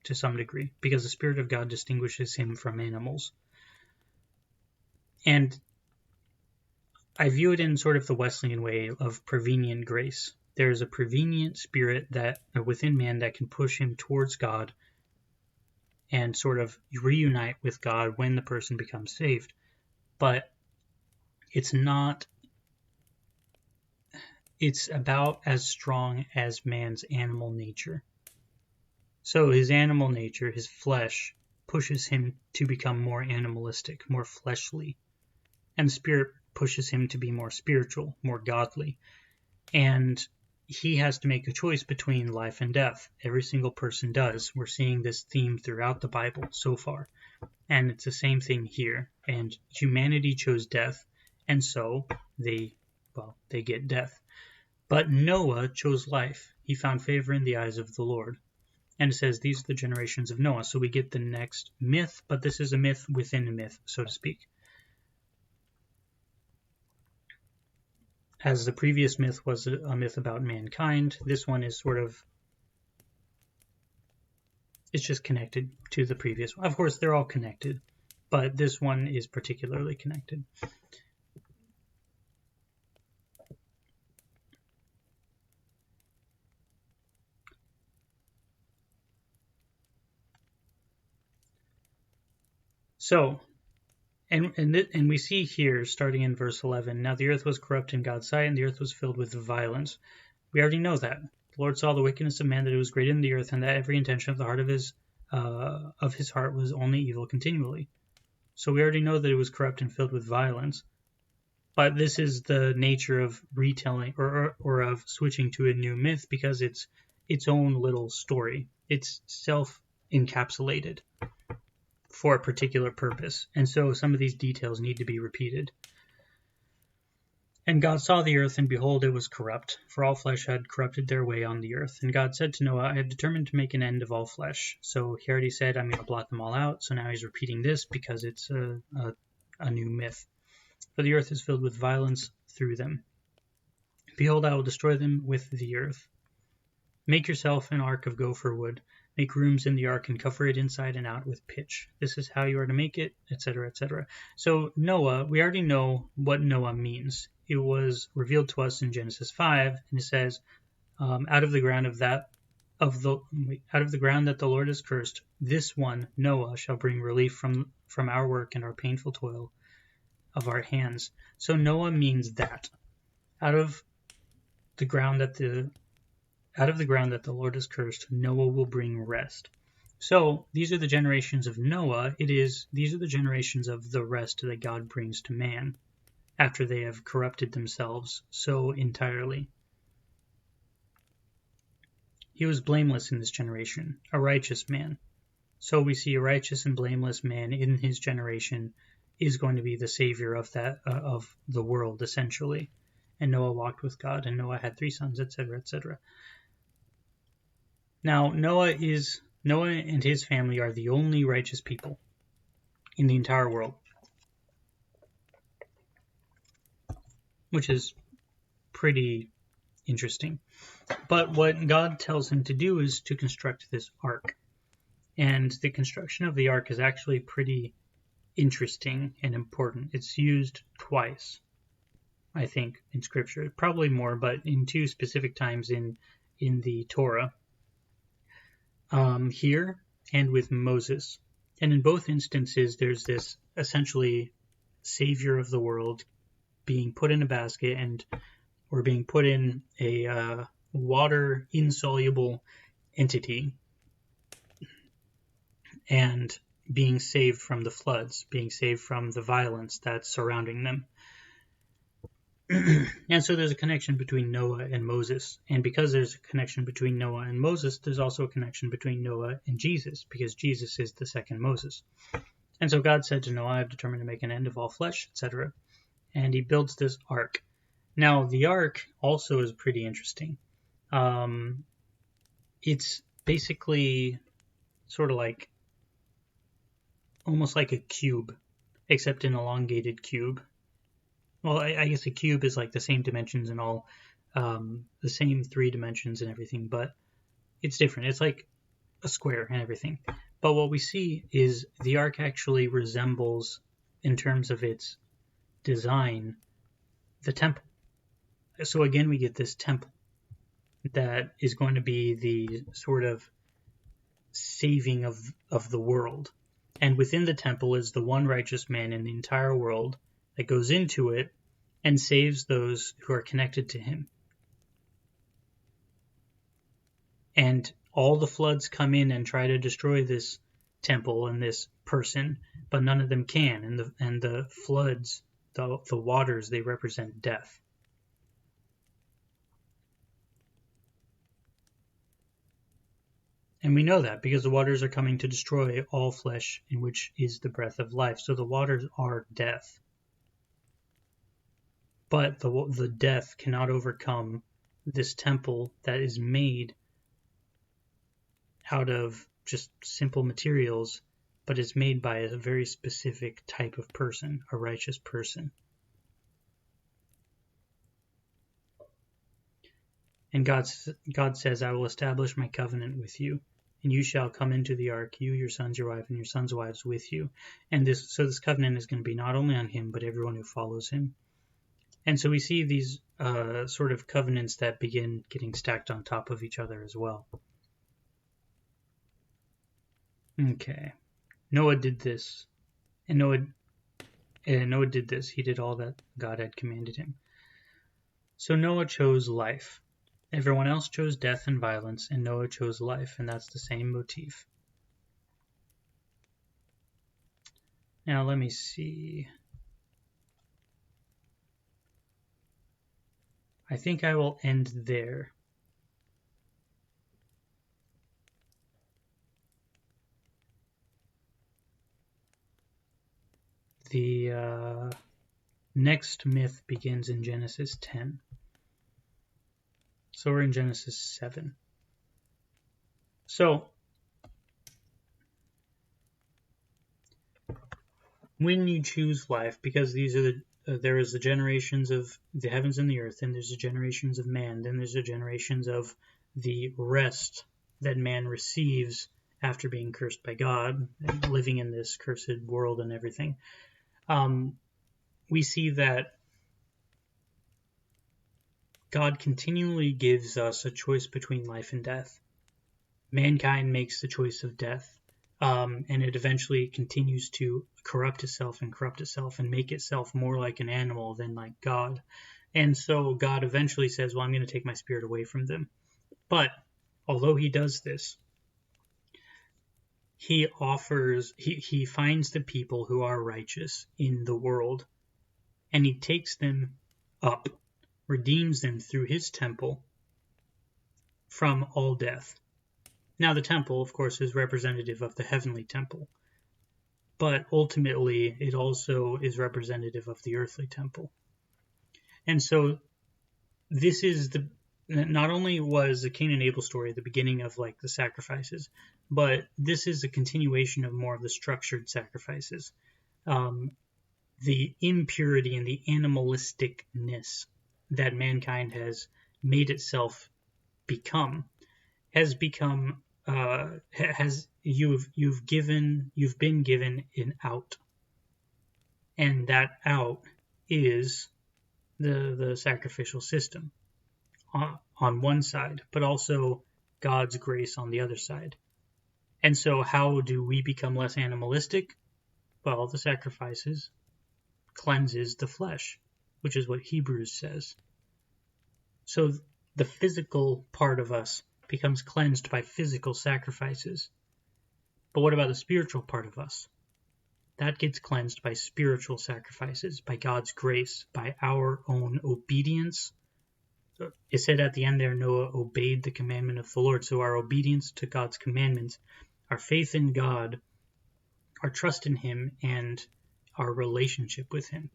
to some degree, because the Spirit of God distinguishes him from animals. And I view it in sort of the Wesleyan way of prevenient grace. There is a prevenient spirit that within man that can push him towards God and sort of reunite with God when the person becomes saved. But it's about as strong as man's animal nature. So his animal nature, his flesh, pushes him to become more animalistic, more fleshly. And the Spirit pushes him to be more spiritual, more godly. And he has to make a choice between life and death. Every single person does. We're seeing this theme throughout the Bible so far. And it's the same thing here. And humanity chose death, and so they get death. But Noah chose life. He found favor in the eyes of the Lord. And it says these are the generations of Noah. So we get the next myth, but this is a myth within a myth, so to speak. As the previous myth was a myth about mankind, this one is sort of, it's just connected to the previous one. Of course, they're all connected, but this one is particularly connected. So, and we see here, starting in verse 11, now the earth was corrupt in God's sight, and the earth was filled with violence. We already know that. The Lord saw the wickedness of man, that it was great in the earth, and that every intention of the heart of his heart was only evil continually. So we already know that it was corrupt and filled with violence. But this is the nature of retelling or of switching to a new myth, because it's its own little story. It's self-encapsulated for a particular purpose, and so some of these details need to be repeated. And God saw the earth, and behold, it was corrupt, for all flesh had corrupted their way on the earth. And God said to Noah, I have determined to make an end of all flesh. So he already said, I'm going to blot them all out. So now he's repeating this because it's a new myth. For the earth is filled with violence through them. Behold, I will destroy them with the earth. Make yourself an ark of gopher wood. Make rooms in the ark and cover it inside and out with pitch. This is how you are to make it, etc., etc. So Noah, we already know what Noah means. It was revealed to us in Genesis 5, and it says, out of the ground that the Lord has cursed, this one Noah shall bring relief from our work and our painful toil of our hands. So Noah means that out of the ground that the Lord has cursed, Noah will bring rest. So these are the generations of Noah. These are the generations of the rest that God brings to man after they have corrupted themselves so entirely. He was blameless in this generation, a righteous man. So we see a righteous and blameless man in his generation is going to be the savior of the world, essentially. And Noah walked with God, and Noah had 3 sons, etc., etc. Now, Noah and his family are the only righteous people in the entire world, which is pretty interesting. But what God tells him to do is to construct this ark. And the construction of the ark is actually pretty interesting and important. It's used twice, I think, in Scripture. Probably more, but in 2 specific times in the Torah. Here and with Moses. And in both instances, there's this essentially savior of the world being put in a basket or being put in a water insoluble entity and being saved from the floods, being saved from the violence that's surrounding them. And so there's a connection between Noah and Moses. And because there's a connection between Noah and Moses, there's also a connection between Noah and Jesus, because Jesus is the second Moses. And so God said to Noah, I have determined to make an end of all flesh, etc. And he builds this ark. Now, the ark also is pretty interesting. It's basically sort of like, almost like a cube, except an elongated cube. Well, I guess a cube is like the same dimensions and all, the same 3 dimensions and everything, but it's different. It's like a square and everything. But what we see is the ark actually resembles, in terms of its design, the temple. So again, we get this temple that is going to be the sort of saving of the world. And within the temple is the one righteous man in the entire world that goes into it and saves those who are connected to him. And all the floods come in and try to destroy this temple and this person, but none of them can. And the floods, the waters, they represent death. And we know that because the waters are coming to destroy all flesh, in which is the breath of life. So the waters are death. But the death cannot overcome this temple that is made out of just simple materials, but is made by a very specific type of person, a righteous person. And God says, I will establish my covenant with you, and you shall come into the ark, you, your sons, your wife, and your sons' wives with you. And this covenant is going to be not only on him, but everyone who follows him. And so we see these sort of covenants that begin getting stacked on top of each other as well. Okay. Noah did this. And Noah did this. He did all that God had commanded him. So Noah chose life. Everyone else chose death and violence, and Noah chose life, and that's the same motif. Now let me see. I think I will end there. The next myth begins in Genesis 10. So we're in Genesis 7. So when you choose life, because these are there is the generations of the heavens and the earth, and there's the generations of man, then there's the generations of the rest that man receives after being cursed by God and living in this cursed world and everything. We see that God continually gives us a choice between life and death. Mankind makes the choice of death, and it eventually continues to corrupt itself and make itself more like an animal than like God. And so God eventually says, well, I'm going to take my spirit away from them. But although he does this, he finds the people who are righteous in the world, and he takes them up, redeems them through his temple from all death. Now, the temple, of course, is representative of the heavenly temple, but ultimately it also is representative of the earthly temple. And so this is not only was the Cain and Abel story the beginning of like the sacrifices, but this is a continuation of more of the structured sacrifices. The impurity and the animalisticness that mankind has made itself become has become you've been given an out, and that out is the sacrificial system on one side, but also God's grace on the other side. And so how do we become less animalistic? Well, the sacrifices cleanses the flesh, which is what Hebrews says. So the physical part of us becomes cleansed by physical sacrifices. But what about the spiritual part of us? That gets cleansed by spiritual sacrifices, by God's grace, by our own obedience. It said at the end there, Noah obeyed the commandment of the Lord. So our obedience to God's commandments, our faith in God, our trust in him, and our relationship with him.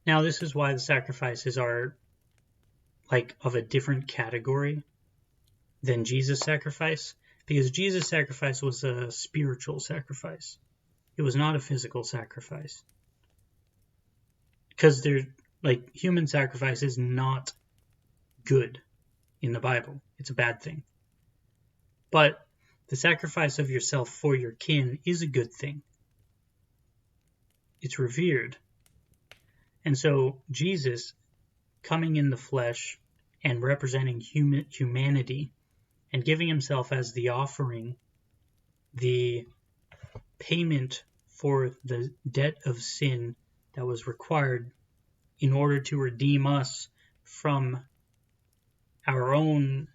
Now, this is why the sacrifices are like of a different category than Jesus' sacrifice, because Jesus' sacrifice was a spiritual sacrifice. It was not a physical sacrifice. Because human sacrifice is not good in the Bible. It's a bad thing. But the sacrifice of yourself for your kin is a good thing. It's revered. And so Jesus, coming in the flesh and representing humanity and giving himself as the offering, the payment for the debt of sin that was required in order to redeem us from our own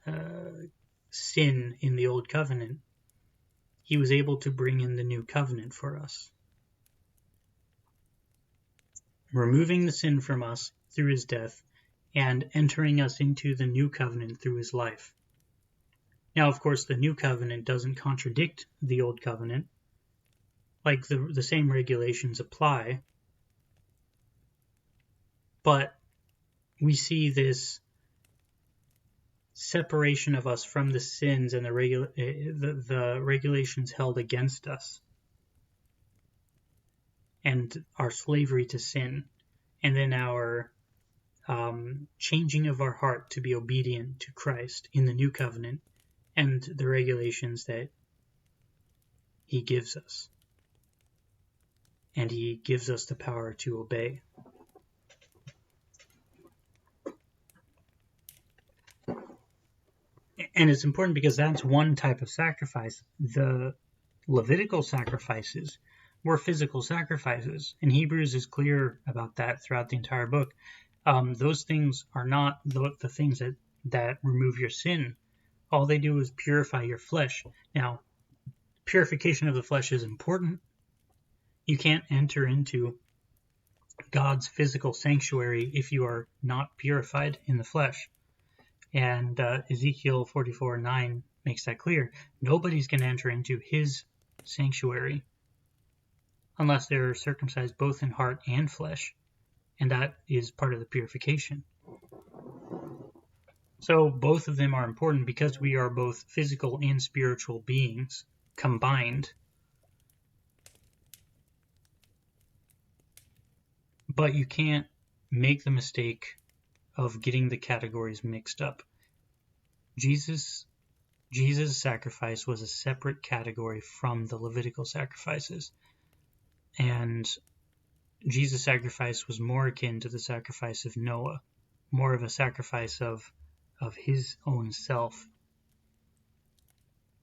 sin in the old covenant, he was able to bring in the new covenant for us, removing the sin from us through his death and entering us into the new covenant through his life. Now, of course, the new covenant doesn't contradict the old covenant. Like the same regulations apply, but we see this separation of us from the sins and the regulations held against us, and our slavery to sin, and then our changing of our heart to be obedient to Christ in the new covenant, and the regulations that he gives us, and he gives us the power to obey. And it's important because that's one type of sacrifice. The Levitical sacrifices were physical sacrifices, and Hebrews is clear about that throughout the entire book. Those things are not the things that remove your sin. All they do is purify your flesh. Now, purification of the flesh is important. You can't enter into God's physical sanctuary if you are not purified in the flesh. And Ezekiel 44:9 makes that clear. Nobody's going to enter into his sanctuary unless they're circumcised both in heart and flesh. And that is part of the purification. So both of them are important because we are both physical and spiritual beings combined. But you can't make the mistake of getting the categories mixed up. Jesus' sacrifice was a separate category from the Levitical sacrifices. And Jesus' sacrifice was more akin to the sacrifice of Noah, more of a sacrifice of his own self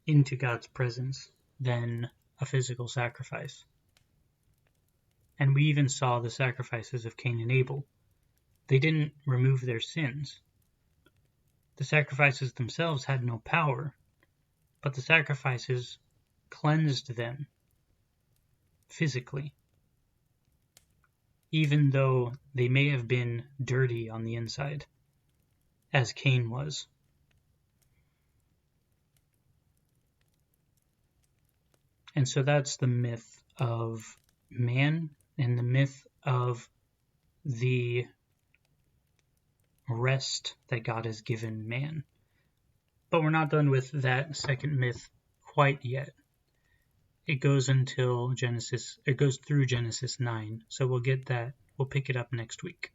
into God's presence than a physical sacrifice. And we even saw the sacrifices of Cain and Abel. They didn't remove their sins. The sacrifices themselves had no power, but the sacrifices cleansed them physically, even though they may have been dirty on the inside, as Cain was. And so that's the myth of man and the myth of the rest that God has given man. But we're not done with that second myth quite yet. It goes through Genesis 9, so we'll pick it up next week.